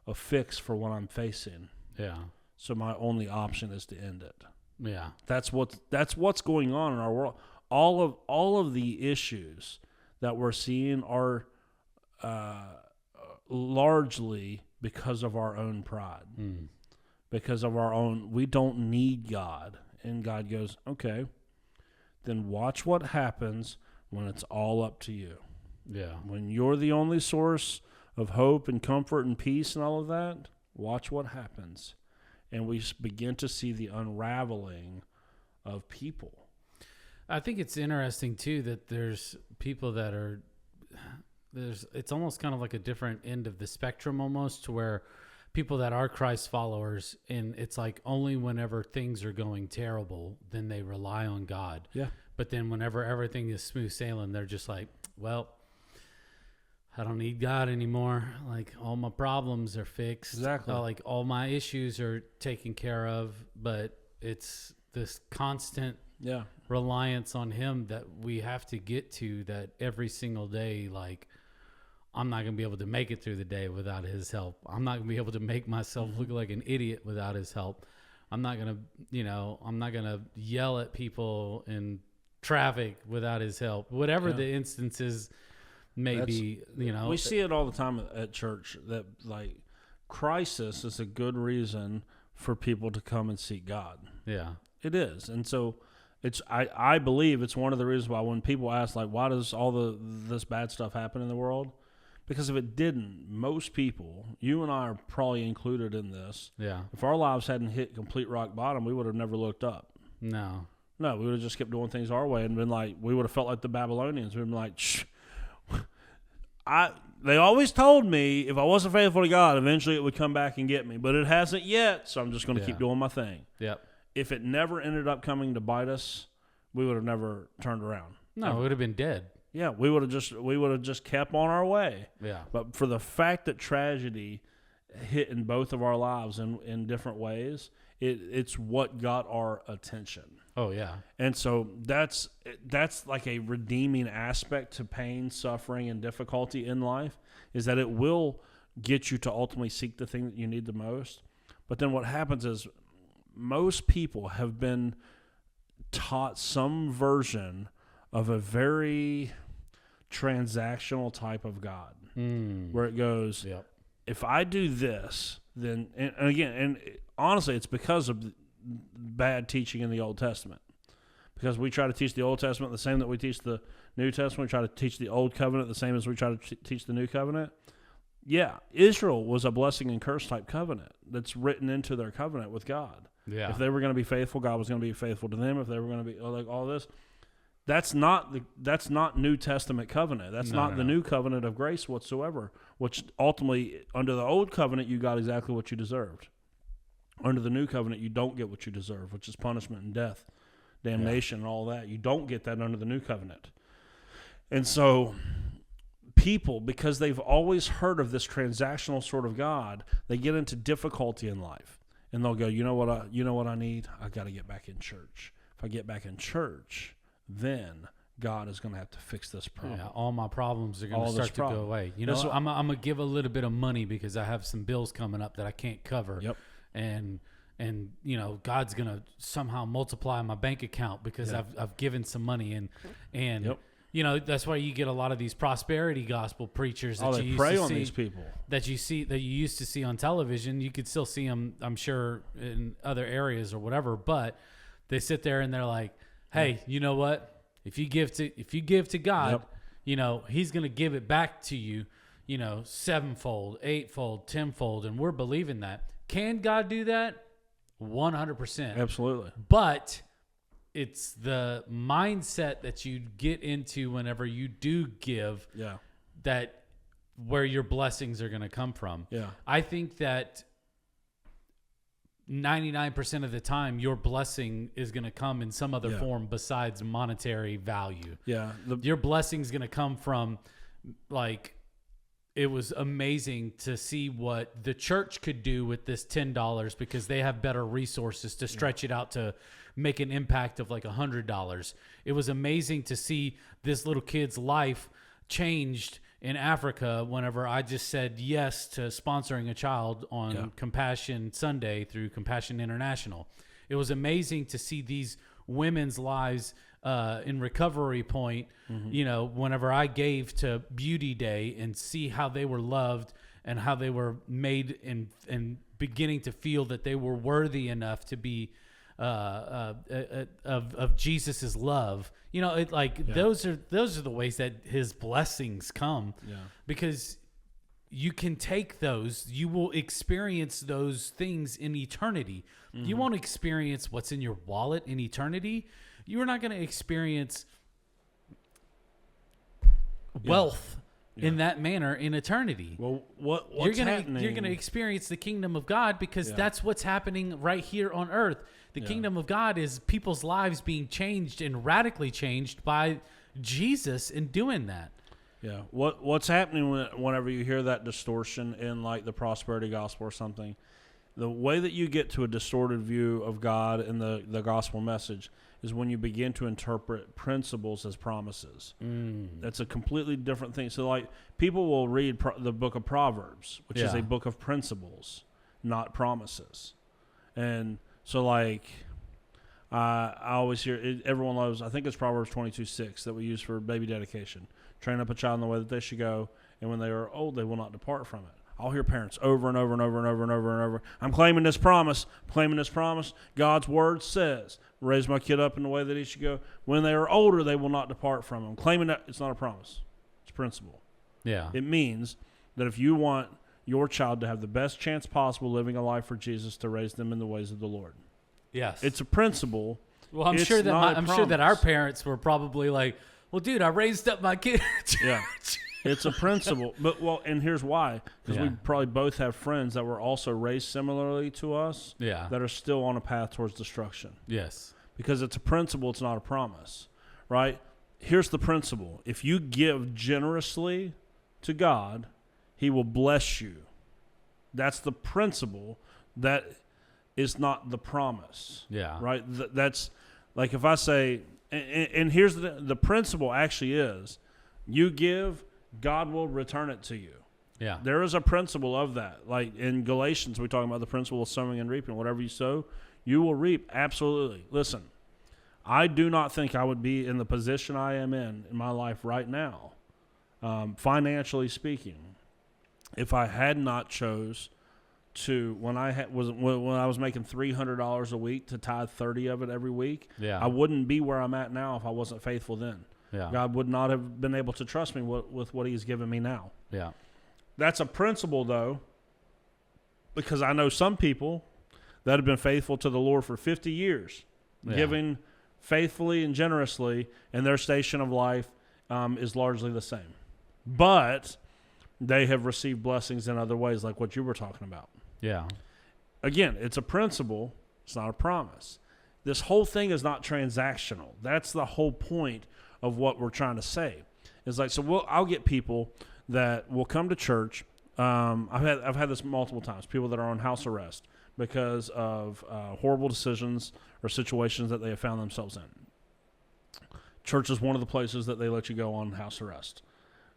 [SPEAKER 2] a fix for what I'm facing. Yeah. So my only option is to end it. Yeah. That's what's going on in our world. All of the issues that we're seeing are largely because of our own pride. Because of our own, we don't need God. And God goes, okay, then watch what happens when it's all up to you. Yeah. When you're the only source of hope and comfort and peace and all of that, watch what happens. And we begin to see the unraveling of people.
[SPEAKER 1] I think it's interesting, too, that there's people that are, it's almost kind of like a different end of the spectrum almost, to where people that are Christ followers, and it's like only whenever things are going terrible, then they rely on God. Yeah. But then whenever everything is smooth sailing, they're just like, well, I don't need God anymore. Like, all my problems are fixed. Exactly. Like, all my issues are taken care of, but it's this constant reliance on him that we have to get to, that every single day, like, I'm not going to be able to make it through the day without his help. I'm not going to be able to make myself look like an idiot without his help. I'm not going to, I'm not going to yell at people in traffic without his help. Whatever the instances may be,
[SPEAKER 2] We see it all the time at church that, like, crisis is a good reason for people to come and seek God.
[SPEAKER 1] Yeah.
[SPEAKER 2] It is. And so I believe it's one of the reasons why when people ask, like, why does all this bad stuff happen in the world? Because if it didn't, most people, you and I are probably included in this.
[SPEAKER 1] Yeah.
[SPEAKER 2] If our lives hadn't hit complete rock bottom, we would have never looked up.
[SPEAKER 1] No,
[SPEAKER 2] we would have just kept doing things our way and been like, we would have felt like the Babylonians. We'd been like, shh. They always told me if I wasn't faithful to God, eventually it would come back and get me. But it hasn't yet, so I'm just going to keep doing my thing.
[SPEAKER 1] Yep.
[SPEAKER 2] If it never ended up coming to bite us, we would have never turned around.
[SPEAKER 1] No, it would have been dead.
[SPEAKER 2] Yeah, we would have just kept on our way.
[SPEAKER 1] Yeah.
[SPEAKER 2] But for the fact that tragedy hit in both of our lives in different ways, it's what got our attention.
[SPEAKER 1] Oh yeah.
[SPEAKER 2] And so that's like a redeeming aspect to pain, suffering, and difficulty in life, is that it will get you to ultimately seek the thing that you need the most. But then what happens is most people have been taught some version of a very transactional type of God, where it goes, if I do this, then, and again, and honestly, it's because of bad teaching in the Old Testament. Because we try to teach the Old Testament the same that we teach the New Testament. We try to teach the Old Covenant the same as we try to teach the New Covenant. Yeah, Israel was a blessing and curse type covenant that's written into their covenant with God.
[SPEAKER 1] Yeah.
[SPEAKER 2] If they were going to be faithful, God was going to be faithful to them. If they were going to be like all this, that's not New Testament covenant. That's not the new covenant of grace whatsoever. Which ultimately, under the Old Covenant, you got exactly what you deserved. Under the New Covenant, you don't get what you deserve, which is punishment and death, damnation, and all that. You don't get that under the New Covenant. And so people, because they've always heard of this transactional sort of God, they get into difficulty in life. And they'll go, you know what I need? I got to get back in church. If I get back in church, then God is going to have to fix this problem.
[SPEAKER 1] Yeah, all my problems are going to start to go away. I'm going to give a little bit of money because I have some bills coming up that I can't cover.
[SPEAKER 2] Yep.
[SPEAKER 1] And God's going to somehow multiply my bank account because I've given some money and that's why you get a lot of these prosperity gospel preachers that you
[SPEAKER 2] prey
[SPEAKER 1] used to
[SPEAKER 2] on
[SPEAKER 1] see,
[SPEAKER 2] these people
[SPEAKER 1] that you used to see on television. You could still see them, I'm sure, in other areas or whatever, but they sit there and they're like, hey, you know what? If you give to God, He's going to give it back to you, sevenfold, eightfold, tenfold, and we're believing that. Can God do that? 100%.
[SPEAKER 2] Absolutely.
[SPEAKER 1] But it's the mindset that you get into whenever you do give that where your blessings are going to come from.
[SPEAKER 2] Yeah.
[SPEAKER 1] I think that 99% of the time your blessing is going to come in some other form besides monetary value.
[SPEAKER 2] Yeah.
[SPEAKER 1] Your blessing is going to come from, like, it was amazing to see what the church could do with this $10 because they have better resources to stretch it out to make an impact of like $100. It was amazing to see this little kid's life changed in Africa whenever I just said yes to sponsoring a child on Compassion Sunday through Compassion International. It was amazing to see these women's lives in Recovery Point, whenever I gave to Beauty Day and see how they were loved and how they were made and beginning to feel that they were worthy enough to be of Jesus's love. Those are the ways that his blessings come. Yeah. Because you can take those, you will experience those things in eternity. Mm-hmm. You won't experience what's in your wallet in eternity. You are not going to experience wealth in that manner in eternity.
[SPEAKER 2] Well, what's happening?
[SPEAKER 1] You're going to experience the kingdom of God because that's what's happening right here on earth. The kingdom of God is people's lives being changed and radically changed by Jesus in doing that.
[SPEAKER 2] Yeah. What's happening whenever you hear that distortion in like the prosperity gospel or something, the way that you get to a distorted view of God and the gospel message is when you begin to interpret principles as promises. That's a completely different thing. So, like, people will read the book of Proverbs, which is a book of principles, not promises. And so, like, I always hear everyone loves, I think it's Proverbs 22:6 that we use for baby dedication. Train up a child in the way that they should go, and when they are old, they will not depart from it. I'll hear parents over and over and over and over and over and over. I'm claiming this promise. God's word says, raise my kid up in the way that he should go. When they are older, they will not depart from him. Claiming that it's not a promise. It's a principle.
[SPEAKER 1] Yeah.
[SPEAKER 2] It means that if you want your child to have the best chance possible living a life for Jesus, to raise them in the ways of the Lord.
[SPEAKER 1] Yes.
[SPEAKER 2] It's a principle.
[SPEAKER 1] Well, I'm sure that our parents were probably like, well, dude, I raised up my kid.
[SPEAKER 2] Yeah. It's a principle, and here's why. Because we probably both have friends that were also raised similarly to us that are still on a path towards destruction.
[SPEAKER 1] Yes.
[SPEAKER 2] Because it's a principle, it's not a promise, right? Here's the principle. If you give generously to God, he will bless you. That's the principle. That is not the promise.
[SPEAKER 1] Yeah.
[SPEAKER 2] Right? That's like if I say, and here's the principle actually is, you give, God will return it to you.
[SPEAKER 1] Yeah.
[SPEAKER 2] There is a principle of that. Like in Galatians, we talk about the principle of sowing and reaping. Whatever you sow, you will reap. Absolutely. Listen, I do not think I would be in the position I am in my life right now, financially speaking, if I had not chose to, when I was making $300 a week, to tithe 30 of it every week.
[SPEAKER 1] Yeah.
[SPEAKER 2] I wouldn't be where I'm at now if I wasn't faithful then.
[SPEAKER 1] Yeah.
[SPEAKER 2] God would not have been able to trust me with what he's given me now.
[SPEAKER 1] Yeah.
[SPEAKER 2] That's a principle, though, because I know some people that have been faithful to the Lord for 50 years, giving faithfully and generously, and their station of life is largely the same. But they have received blessings in other ways, like what you were talking about.
[SPEAKER 1] Yeah.
[SPEAKER 2] Again, it's a principle. It's not a promise. This whole thing is not transactional. That's the whole point of what we're trying to say. It's like, so I'll get people that will come to church. I've had this multiple times. People that are on house arrest because of horrible decisions or situations that they have found themselves in. Church is one of the places that they let you go on house arrest.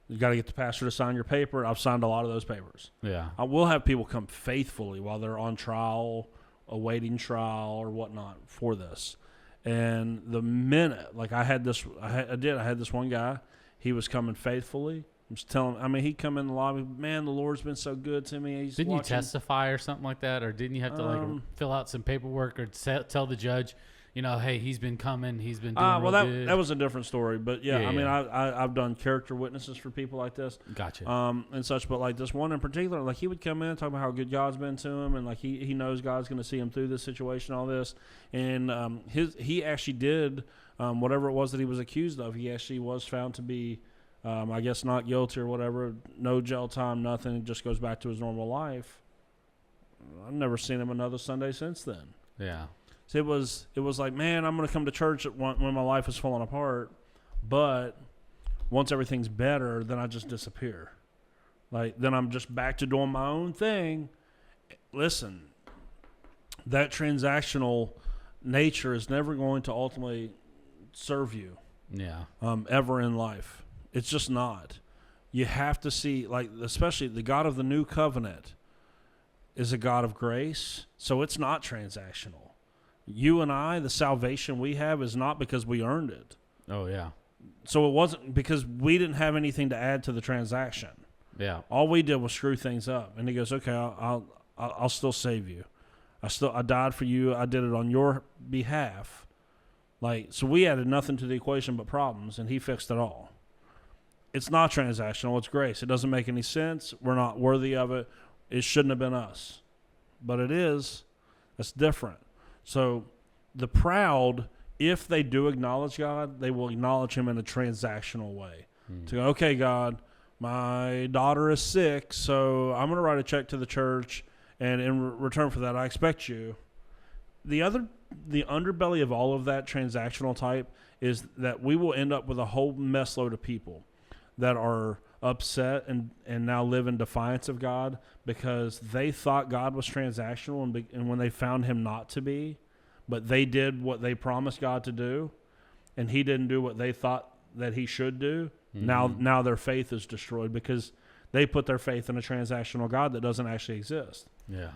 [SPEAKER 2] You got to get the pastor to sign your paper. I've signed a lot of those papers.
[SPEAKER 1] Yeah.
[SPEAKER 2] I will have people come faithfully while they're on trial, awaiting trial or whatnot for this. And the minute, like I had this one guy, he was coming faithfully. I was telling, he'd come in the lobby, man, the Lord's been so good to me.
[SPEAKER 1] Didn't you testify or something like that? Or didn't you have to fill out some paperwork or tell the judge, hey, he's been coming, he's been doing good.
[SPEAKER 2] That was a different story. But I've done character witnesses for people like this.
[SPEAKER 1] Gotcha.
[SPEAKER 2] And such, but like this one in particular, like he would come in and talk about how good God's been to him, and like he knows God's going to see him through this situation, all this. And he actually did whatever it was that he was accused of. He actually was found to be, I guess, not guilty or whatever. No jail time, nothing. He just goes back to his normal life. I've never seen him another Sunday since then.
[SPEAKER 1] Yeah.
[SPEAKER 2] So it was like, man, I'm going to come to church when my life is falling apart, but once everything's better, then I just disappear. Like, then I'm just back to doing my own thing. Listen, that transactional nature is never going to ultimately serve you.
[SPEAKER 1] Yeah.
[SPEAKER 2] Ever in life. It's just not. You have to see, like, especially the God of the new covenant is a God of grace, so it's not transactional. You and I, the salvation we have is not because we earned it.
[SPEAKER 1] Oh, yeah.
[SPEAKER 2] So it wasn't because we didn't have anything to add to the transaction.
[SPEAKER 1] Yeah.
[SPEAKER 2] All we did was screw things up. And he goes, okay, I'll still save you. I died for you. I did it on your behalf. Like, so we added nothing to the equation but problems, and he fixed it all. It's not transactional. It's grace. It doesn't make any sense. We're not worthy of it. It shouldn't have been us. But it is. That's different. So the proud, if they do acknowledge God, they will acknowledge him in a transactional way. To go, okay, God, my daughter is sick, so I'm going to write a check to the church, and in return for that, I expect you. The underbelly of all of that transactional type is that we will end up with a whole mess load of people that are upset and now live in defiance of God because they thought God was transactional, and when they found him not to be, but they did what they promised God to do, and he didn't do what they thought that he should do. Now their faith is destroyed because they put their faith in a transactional God that doesn't actually exist.
[SPEAKER 1] Yeah.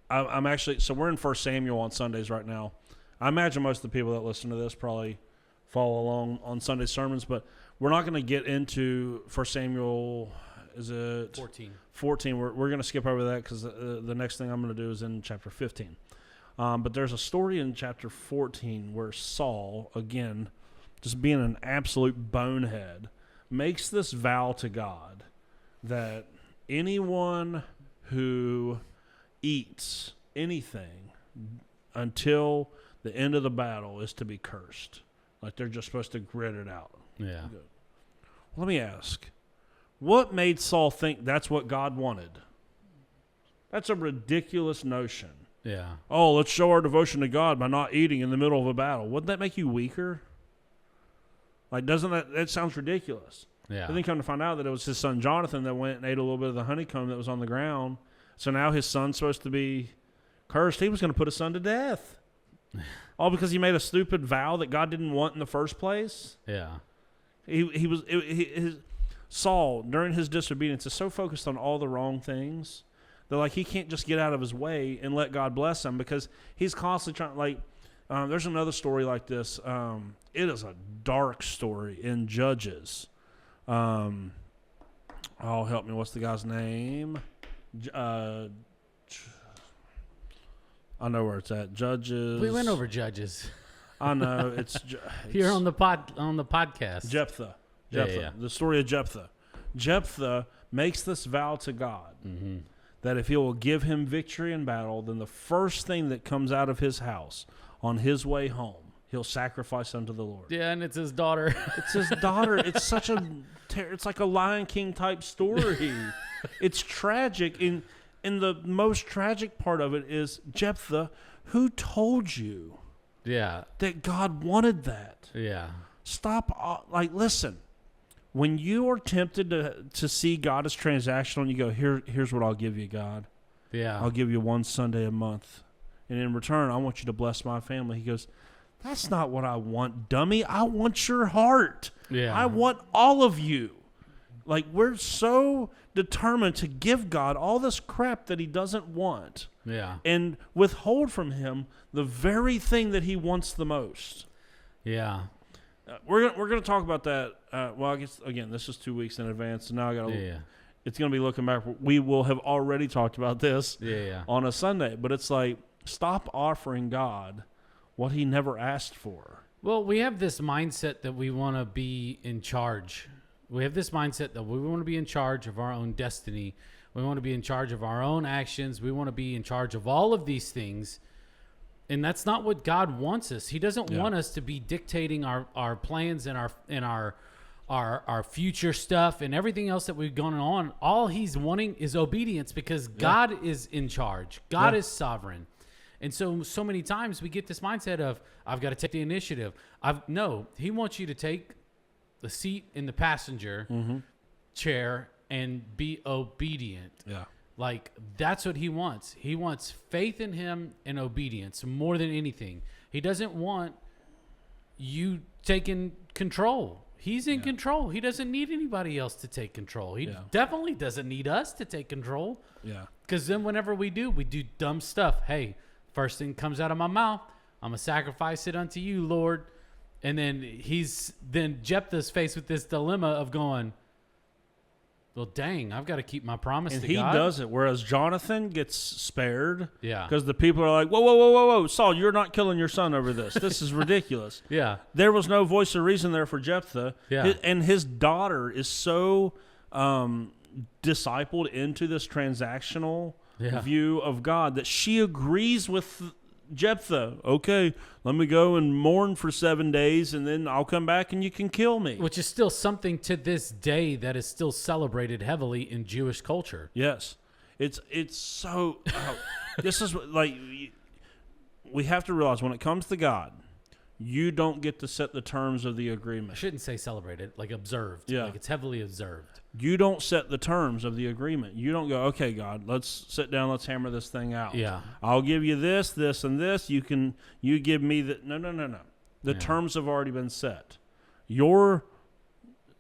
[SPEAKER 2] I'm actually, so we're in 1 Samuel on Sundays right now. I imagine most of the people that listen to this probably follow along on Sunday sermons, but we're not going to get into 1 Samuel, is it? 14. We're going to skip over that because the next thing I'm going to do is in chapter 15. But there's a story in chapter 14 where Saul, again, just being an absolute bonehead, makes this vow to God that anyone who eats anything until the end of the battle is to be cursed. Like they're just supposed to grit it out.
[SPEAKER 1] Yeah.
[SPEAKER 2] Let me ask, what made Saul think that's what God wanted? That's a ridiculous notion.
[SPEAKER 1] Yeah.
[SPEAKER 2] Oh, let's show our devotion to God by not eating in the middle of a battle. Wouldn't that make you weaker? Like, doesn't that sounds ridiculous?
[SPEAKER 1] Yeah.
[SPEAKER 2] And then come to find out that it was his son Jonathan that went and ate a little bit of the honeycomb that was on the ground. So now his son's supposed to be cursed. He was going to put his son to death. All because he made a stupid vow that God didn't want in the first place.
[SPEAKER 1] Yeah.
[SPEAKER 2] Saul, during his disobedience, is so focused on all the wrong things that, like, he can't just get out of his way and let God bless him because he's constantly trying, like, there's another story like this. It is a dark story in Judges. Help me. What's the guy's name? I know where it's at. Judges.
[SPEAKER 1] We went over Judges.
[SPEAKER 2] I know it's
[SPEAKER 1] here on the podcast.
[SPEAKER 2] Jephthah.
[SPEAKER 1] Yeah.
[SPEAKER 2] The story of Jephthah. Jephthah makes this vow to God that if he will give him victory in battle, then the first thing that comes out of his house on his way home, he'll sacrifice unto the Lord.
[SPEAKER 1] Yeah, and it's his daughter.
[SPEAKER 2] It's his daughter. It's such it's like a Lion King type story. It's tragic. And the most tragic part of it is, Jephthah, who told you that God wanted that?
[SPEAKER 1] Yeah.
[SPEAKER 2] Stop. Listen, when you are tempted to see God as transactional and you go, here's what I'll give you, God.
[SPEAKER 1] Yeah.
[SPEAKER 2] I'll give you one Sunday a month. And in return, I want you to bless my family. He goes, that's not what I want, dummy. I want your heart.
[SPEAKER 1] Yeah.
[SPEAKER 2] I want all of you. Like, we're so determined to give God all this crap that he doesn't want.
[SPEAKER 1] Yeah.
[SPEAKER 2] And withhold from him the very thing that he wants the most.
[SPEAKER 1] Yeah.
[SPEAKER 2] We're gonna talk about that. Well, I guess again, this is 2 weeks in advance, so now I gotta.
[SPEAKER 1] Yeah.
[SPEAKER 2] It's gonna be looking back. We will have already talked about this.
[SPEAKER 1] Yeah.
[SPEAKER 2] On a Sunday, but it's like, stop offering God what he never asked for.
[SPEAKER 1] Well, we have this mindset that we want to be in charge. We have this mindset that we want to be in charge of our own destiny. We want to be in charge of our own actions. We want to be in charge of all of these things. And that's not what God wants us. He doesn't want us to be dictating our plans and our future stuff and everything else that we've gone on. All he's wanting is obedience because God is in charge. God is sovereign. And so many times we get this mindset of, I've got to take the initiative. No, he wants you to take the seat in the passenger chair and be obedient.
[SPEAKER 2] Yeah.
[SPEAKER 1] Like, that's what he wants. He wants faith in him and obedience more than anything. He doesn't want you taking control. He's in control. He doesn't need anybody else to take control. He definitely doesn't need us to take control. Yeah. Because then whenever we do dumb stuff. Hey, first thing comes out of my mouth, I'm going to sacrifice it unto you, Lord. And then Jephthah's faced with this dilemma of going, well, dang, I've got to keep my promise to God.
[SPEAKER 2] And he does it, whereas Jonathan gets spared.
[SPEAKER 1] Yeah.
[SPEAKER 2] Because the people are like, whoa, Saul, you're not killing your son over this. This is ridiculous.
[SPEAKER 1] Yeah.
[SPEAKER 2] There was no voice of reason there for Jephthah.
[SPEAKER 1] Yeah.
[SPEAKER 2] And his daughter is so discipled into this transactional view of God that she agrees with Jephthah. Okay, let me go and mourn for 7 days, and then I'll come back and you can kill me.
[SPEAKER 1] Which is still something to this day that is still celebrated heavily in Jewish culture.
[SPEAKER 2] Yes. It's so... this is like... We have to realize when it comes to God, You don't get to set the terms of the
[SPEAKER 1] I
[SPEAKER 2] agreement.
[SPEAKER 1] shouldn't say celebrated, like observed.
[SPEAKER 2] Yeah.
[SPEAKER 1] Like it's heavily observed.
[SPEAKER 2] You don't set the terms of the agreement. You don't go, okay, God, let's sit down, let's hammer this thing out.
[SPEAKER 1] Yeah.
[SPEAKER 2] I'll give you this, this, and this. You give me the no. The terms have already been set. Your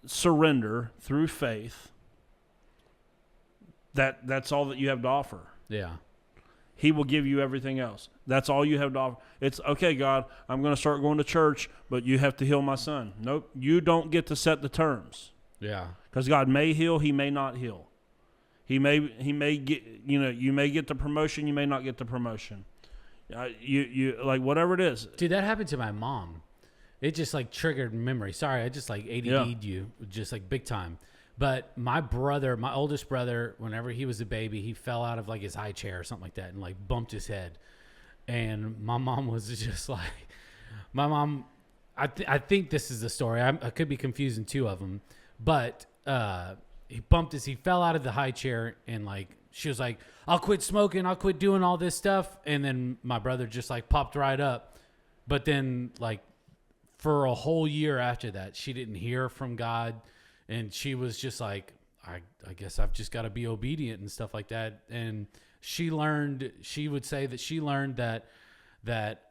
[SPEAKER 2] surrender through faith, that's all that you have to offer.
[SPEAKER 1] Yeah.
[SPEAKER 2] He will give you everything else. That's all you have to offer. It's, okay, God, I'm going to start going to church, but you have to heal my son. Nope. You don't get to set the terms.
[SPEAKER 1] Yeah.
[SPEAKER 2] Because God may heal, he may not heal. He may get, you may get the promotion, you may not get the promotion. You like whatever it is.
[SPEAKER 1] Dude, that happened to my mom. It just like triggered memory. Sorry, I just like ADD'd you, just like big time. But my oldest brother, whenever he was a baby, he fell out of like his high chair or something like that and like bumped his head. And my mom was just like, I think this is the story. I could be confusing two of them, but he fell out of the high chair and like, she was like, I'll quit smoking. I'll quit doing all this stuff. And then my brother just like popped right up. But then like for a whole year after that, she didn't hear from God. And she was just like, I guess I've just got to be obedient and stuff like that. And she would say that she learned that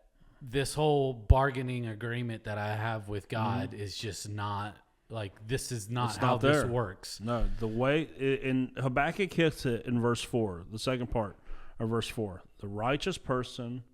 [SPEAKER 1] this whole bargaining agreement that I have with God is just not, like, this is not how this works.
[SPEAKER 2] No, the way in Habakkuk hits it in verse 4, the second part of verse 4. The righteous person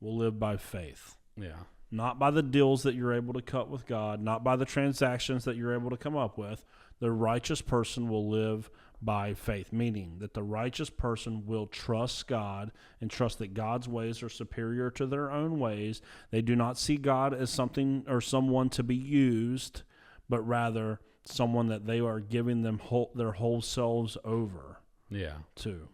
[SPEAKER 2] will live by faith.
[SPEAKER 1] Yeah.
[SPEAKER 2] Not by the deals that you're able to cut with God, not by the transactions that you're able to come up with. The righteous person will live by faith, meaning that the righteous person will trust God and trust that God's ways are superior to their own ways. They do not see God as something or someone to be used, but rather someone that they are giving them their whole selves over to.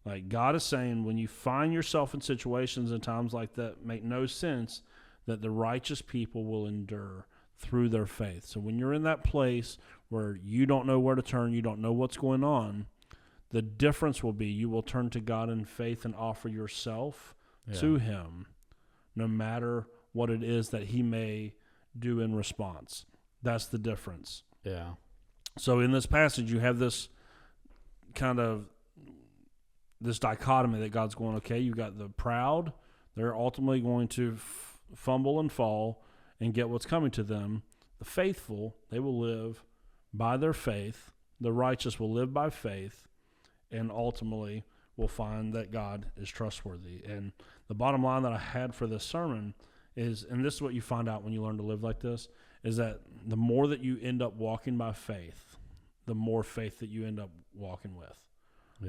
[SPEAKER 2] Like God is saying, when you find yourself in situations and times like that make no sense, that the righteous people will endure through their faith. So when you're in that place where you don't know where to turn, you don't know what's going on, the difference will be you will turn to God in faith and offer yourself to him, no matter what it is that he may do in response. That's the difference.
[SPEAKER 1] Yeah.
[SPEAKER 2] So in this passage, you have this kind of this dichotomy that God's going, okay, you got the proud. They're ultimately going to fumble and fall and get what's coming to them. The faithful, they will live by their faith. The righteous will live by faith and ultimately will find that God is trustworthy. And the bottom line that I had for this sermon is, and this is what you find out when you learn to live like this, is that the more that you end up walking by faith, the more faith that you end up walking with,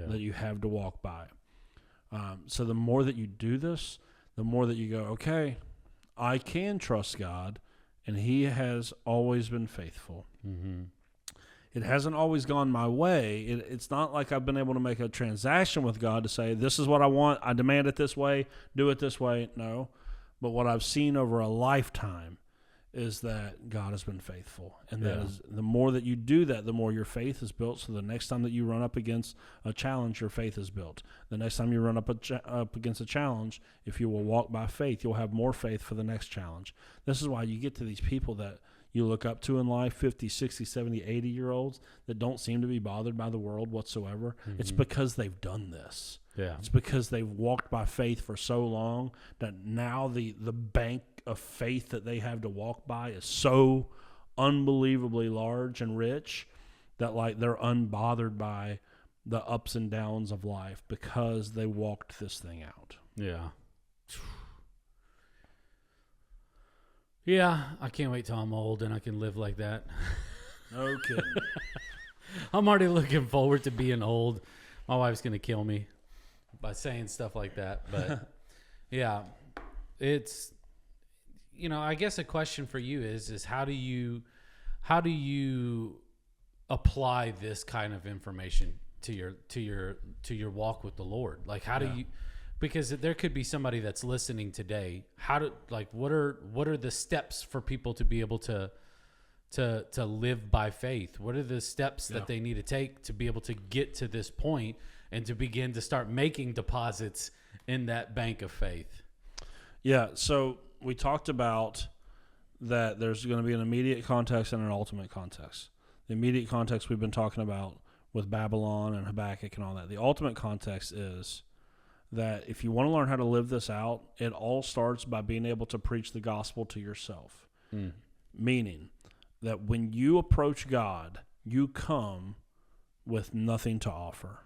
[SPEAKER 2] that you have to walk by. So the more that you do this, the more that you go, okay, I can trust God, and he has always been faithful. Mm-hmm. It hasn't always gone my way. It's not like I've been able to make a transaction with God to say, this is what I want, I demand it this way, do it this way. No. But what I've seen over a lifetime is that God has been faithful. And that is, the more that you do that, the more your faith is built. So the next time that you run up against a challenge, your faith is built. The next time you run up against a challenge, if you will walk by faith, you'll have more faith for the next challenge. This is why you get to these people that you look up to in life, 50, 60, 70, 80-year-olds that don't seem to be bothered by the world whatsoever. Mm-hmm. It's because they've done this. Yeah. It's because they've walked by faith for so long that now the bank of faith that they have to walk by is so unbelievably large and rich that like they're unbothered by the ups and downs of life because they walked this thing out.
[SPEAKER 1] Yeah. Yeah, I can't wait till I'm old and I can live like that.
[SPEAKER 2] No kidding.
[SPEAKER 1] I'm already looking forward to being old. My wife's going to kill me by saying stuff like that. But, yeah, it's, you know, I guess a question for you is how do you apply this kind of information to your walk with the Lord? Like, how do you... Because there could be somebody that's listening today. What are the steps for people to be able to live by faith? What are the steps that they need to take to be able to get to this point and to begin to start making deposits in that bank of faith?
[SPEAKER 2] Yeah. So we talked about that there's going to be an immediate context and an ultimate context. The immediate context we've been talking about with Babylon and Habakkuk and all that. The ultimate context is that if you want to learn how to live this out, it all starts by being able to preach the gospel to yourself. Meaning that when you approach God, you come with nothing to offer.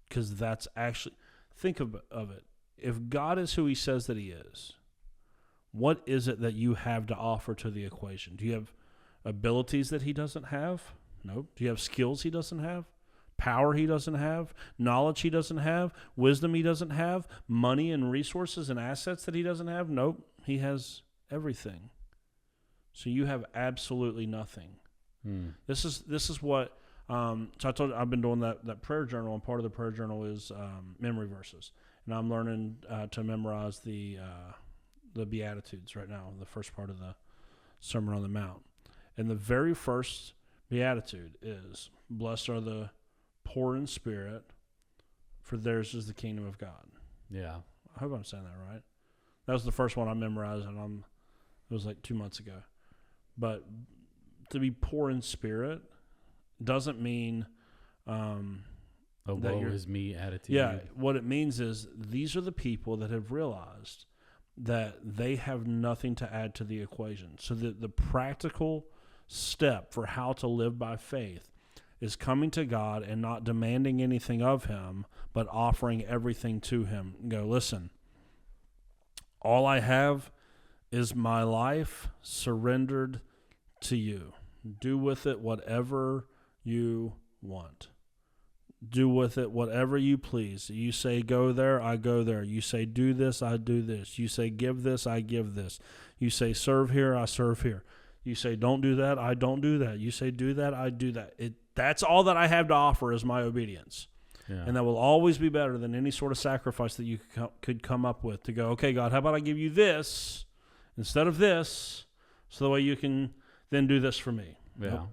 [SPEAKER 2] Because that's actually, think of it. If God is who he says that he is, what is it that you have to offer to the equation? Do you have abilities that he doesn't have? Nope. Do you have skills he doesn't have? Power he doesn't have? Knowledge he doesn't have? Wisdom he doesn't have? Money and resources and assets that he doesn't have? Nope. He has everything. So you have absolutely nothing. This is what, so I told you I've been doing that prayer journal, and part of the prayer journal is memory verses. And I'm learning to memorize the Beatitudes right now, the first part of the Sermon on the Mount. And the very first Beatitude is, blessed are the poor in spirit, for theirs is the kingdom of God.
[SPEAKER 1] Yeah.
[SPEAKER 2] I hope I'm saying that right. That was the first one I memorized, and it was like 2 months ago. But to be poor in spirit doesn't mean
[SPEAKER 1] a woe is me attitude.
[SPEAKER 2] Yeah, what it means is these are the people that have realized that they have nothing to add to the equation. So the practical step for how to live by faith is coming to God and not demanding anything of him, but offering everything to him. Go, listen, all I have is my life surrendered to you. Do with it whatever you want. Do with it whatever you please. You say go there, I go there. You say do this, I do this. You say give this, I give this. You say serve here, I serve here. You say don't do that, I don't do that. You say do that, I do that. That's all that I have to offer is my obedience. Yeah. And that will always be better than any sort of sacrifice that you could come up with to go, okay, God, how about I give you this instead of this, so the way you can then do this for me.
[SPEAKER 1] Yeah.
[SPEAKER 2] Nope.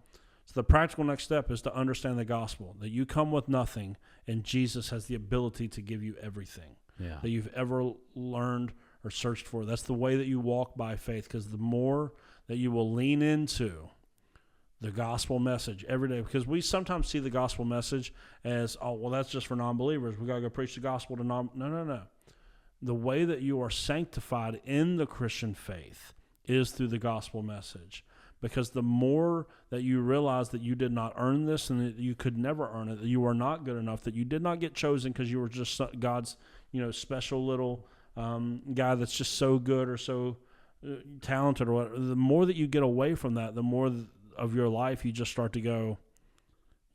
[SPEAKER 2] So the practical next step is to understand the gospel, that you come with nothing and Jesus has the ability to give you everything that you've ever learned or searched for. That's the way that you walk by faith, because the more that you will lean into the gospel message every day, because we sometimes see the gospel message as, oh, well, that's just for non-believers. We got to go preach the gospel to No. The way that you are sanctified in the Christian faith is through the gospel message. Because the more that you realize that you did not earn this and that you could never earn it, that you are not good enough, that you did not get chosen because you were just God's, special little guy that's just so good or so talented or whatever, the more that you get away from that, the more of your life you just start to go,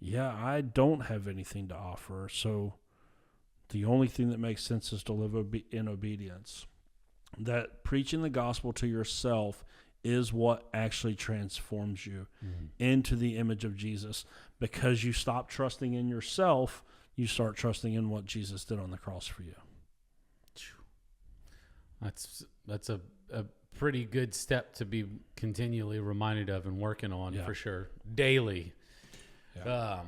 [SPEAKER 2] yeah, I don't have anything to offer, so the only thing that makes sense is to live in obedience. That preaching the gospel to yourself is what actually transforms you into the image of Jesus, because you stop trusting in yourself, you start trusting in what Jesus did on the cross for you.
[SPEAKER 1] That's a pretty good step to be continually reminded of and working on for sure, daily. Yeah.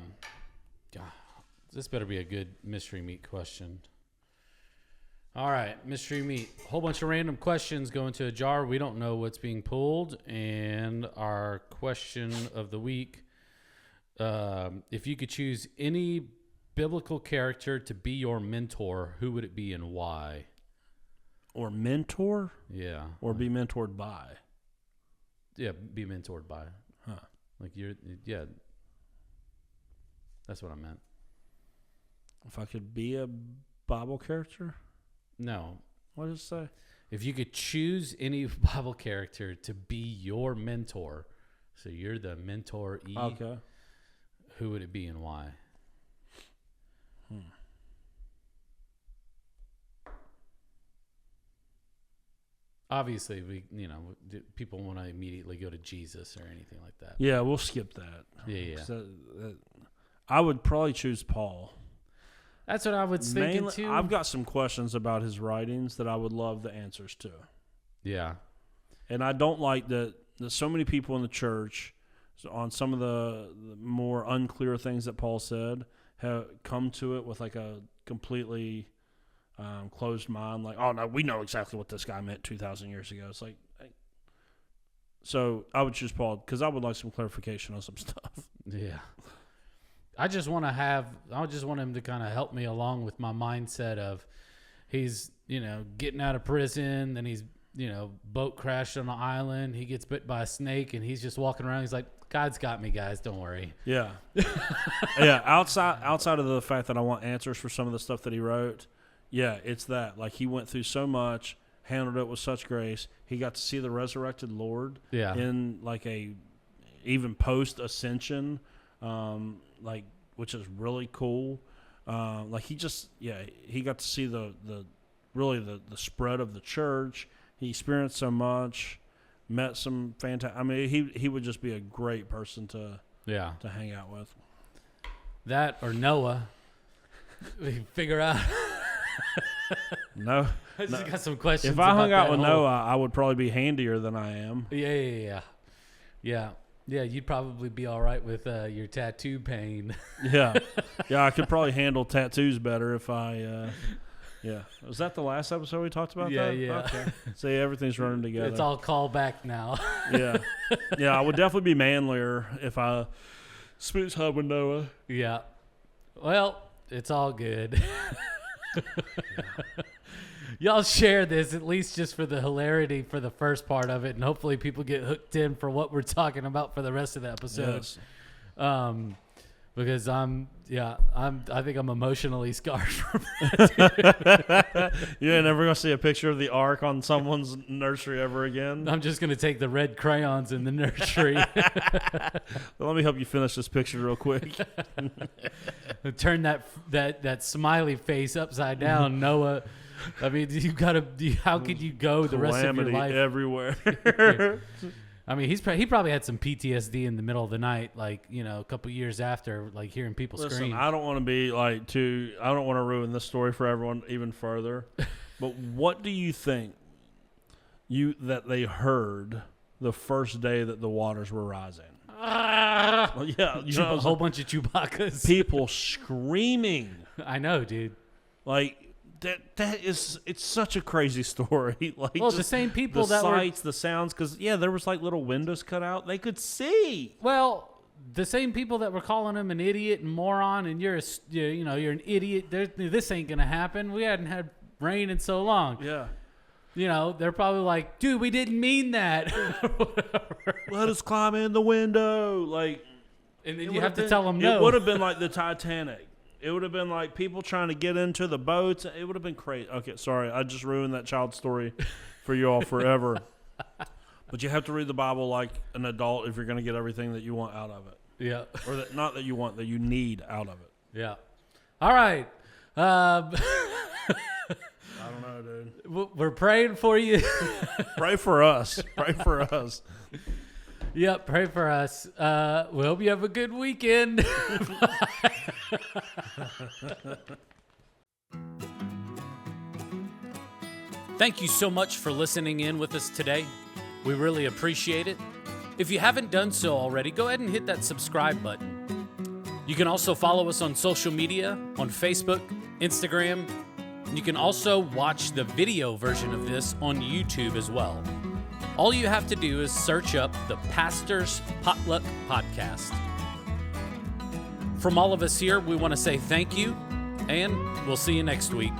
[SPEAKER 1] This better be a good mystery meat question. All right, mystery meat. A whole bunch of random questions go into a jar. We don't know what's being pulled. And our question of the week, if you could choose any biblical character to be your mentor, who would it be and why?
[SPEAKER 2] Or mentor?
[SPEAKER 1] Yeah.
[SPEAKER 2] Or be mentored by?
[SPEAKER 1] Yeah, be mentored by.
[SPEAKER 2] Huh.
[SPEAKER 1] Like that's what I meant.
[SPEAKER 2] If I could be a Bible character?
[SPEAKER 1] No.
[SPEAKER 2] What does it say?
[SPEAKER 1] If you could choose any Bible character to be your mentor, so you're the mentoree,
[SPEAKER 2] okay,
[SPEAKER 1] who would it be and why? Obviously, people want to immediately go to Jesus or anything like that.
[SPEAKER 2] Yeah, we'll skip that.
[SPEAKER 1] Yeah.
[SPEAKER 2] I would probably choose Paul.
[SPEAKER 1] That's what I was thinking too.
[SPEAKER 2] I've got some questions about his writings that I would love the answers to.
[SPEAKER 1] Yeah.
[SPEAKER 2] And I don't like that so many people in the church, on some of the more unclear things that Paul said, have come to it with like a completely closed mind. Like, oh, no, we know exactly what this guy meant 2,000 years ago. It's like, So I would choose Paul because I would like some clarification on some stuff.
[SPEAKER 1] Yeah. I just want him to kind of help me along with my mindset of he's, getting out of prison, then he's, boat crashed on an island. He gets bit by a snake and he's just walking around. He's like, God's got me, guys. Don't worry.
[SPEAKER 2] Yeah. Yeah. Outside of the fact that I want answers for some of the stuff that he wrote. Yeah. It's that like he went through so much, handled it with such grace. He got to see the resurrected Lord in like even post ascension, which is really cool. He got to see the spread of the church. He experienced so much, met some fantastic. I mean, he would just be a great person to hang out with.
[SPEAKER 1] That or Noah. We can figure out.
[SPEAKER 2] No,
[SPEAKER 1] I just got some questions.
[SPEAKER 2] If I hung out with Noah, I would probably be handier than I am.
[SPEAKER 1] Yeah. You'd probably be all right with your tattoo pain.
[SPEAKER 2] Yeah. I could probably handle tattoos better if I. Yeah. Was that the last episode we talked about that?
[SPEAKER 1] Yeah.
[SPEAKER 2] Okay. See, everything's running together.
[SPEAKER 1] It's all call back now.
[SPEAKER 2] Yeah. I would definitely be manlier if I spent time with Noah.
[SPEAKER 1] Yeah. Well, it's all good. Y'all share this at least just for the hilarity for the first part of it, and hopefully people get hooked in for what we're talking about for the rest of the episode.
[SPEAKER 2] Yes.
[SPEAKER 1] Because I think I'm emotionally scarred from it.
[SPEAKER 2] You ain't never gonna see a picture of the ark on someone's nursery ever again.
[SPEAKER 1] I'm just gonna take the red crayons in the nursery.
[SPEAKER 2] Let me help you finish this picture real quick.
[SPEAKER 1] Turn that smiley face upside down, Noah. I mean, how could you go the rest of your life
[SPEAKER 2] everywhere?
[SPEAKER 1] I mean, he probably had some PTSD in the middle of the night, like, a couple years after, like hearing people scream.
[SPEAKER 2] I don't want to be I don't want to ruin this story for everyone even further. But what do you think that they heard the first day that the waters were rising? Well, yeah,
[SPEAKER 1] a whole bunch of Chewbacca's.
[SPEAKER 2] People screaming.
[SPEAKER 1] I know, dude.
[SPEAKER 2] Like, it's such a crazy story. Like,
[SPEAKER 1] the same people
[SPEAKER 2] the sights, the sounds, because there was like little windows cut out. They could see.
[SPEAKER 1] Well, the same people that were calling him an idiot and moron, and you're an idiot. This ain't gonna happen. We hadn't had rain in so long.
[SPEAKER 2] Yeah.
[SPEAKER 1] They're probably like, dude, we didn't mean that.
[SPEAKER 2] Let us climb in the window. Like,
[SPEAKER 1] and then you have to tell them no.
[SPEAKER 2] It would have been like the Titanic. It would have been like people trying to get into the boats. It would have been crazy. Okay, sorry. I just ruined that child story for you all forever. But you have to read the Bible like an adult if you're going to get everything that you want out of it.
[SPEAKER 1] Yeah.
[SPEAKER 2] Or not that you want, that you need out of it.
[SPEAKER 1] Yeah. All right.
[SPEAKER 2] I don't know, dude.
[SPEAKER 1] We're praying for you.
[SPEAKER 2] Pray for us. Pray for us.
[SPEAKER 1] Yep, pray for us. We hope you have a good weekend. Thank you so much for listening in with us today. We really appreciate it. If you haven't done so already, go ahead and hit that subscribe button. You can also follow us on social media, on Facebook, Instagram, and you can also watch the video version of this on YouTube as well. All you have to do is search up the Pastor's Potluck Podcast. From all of us here, we want to say thank you, and we'll see you next week.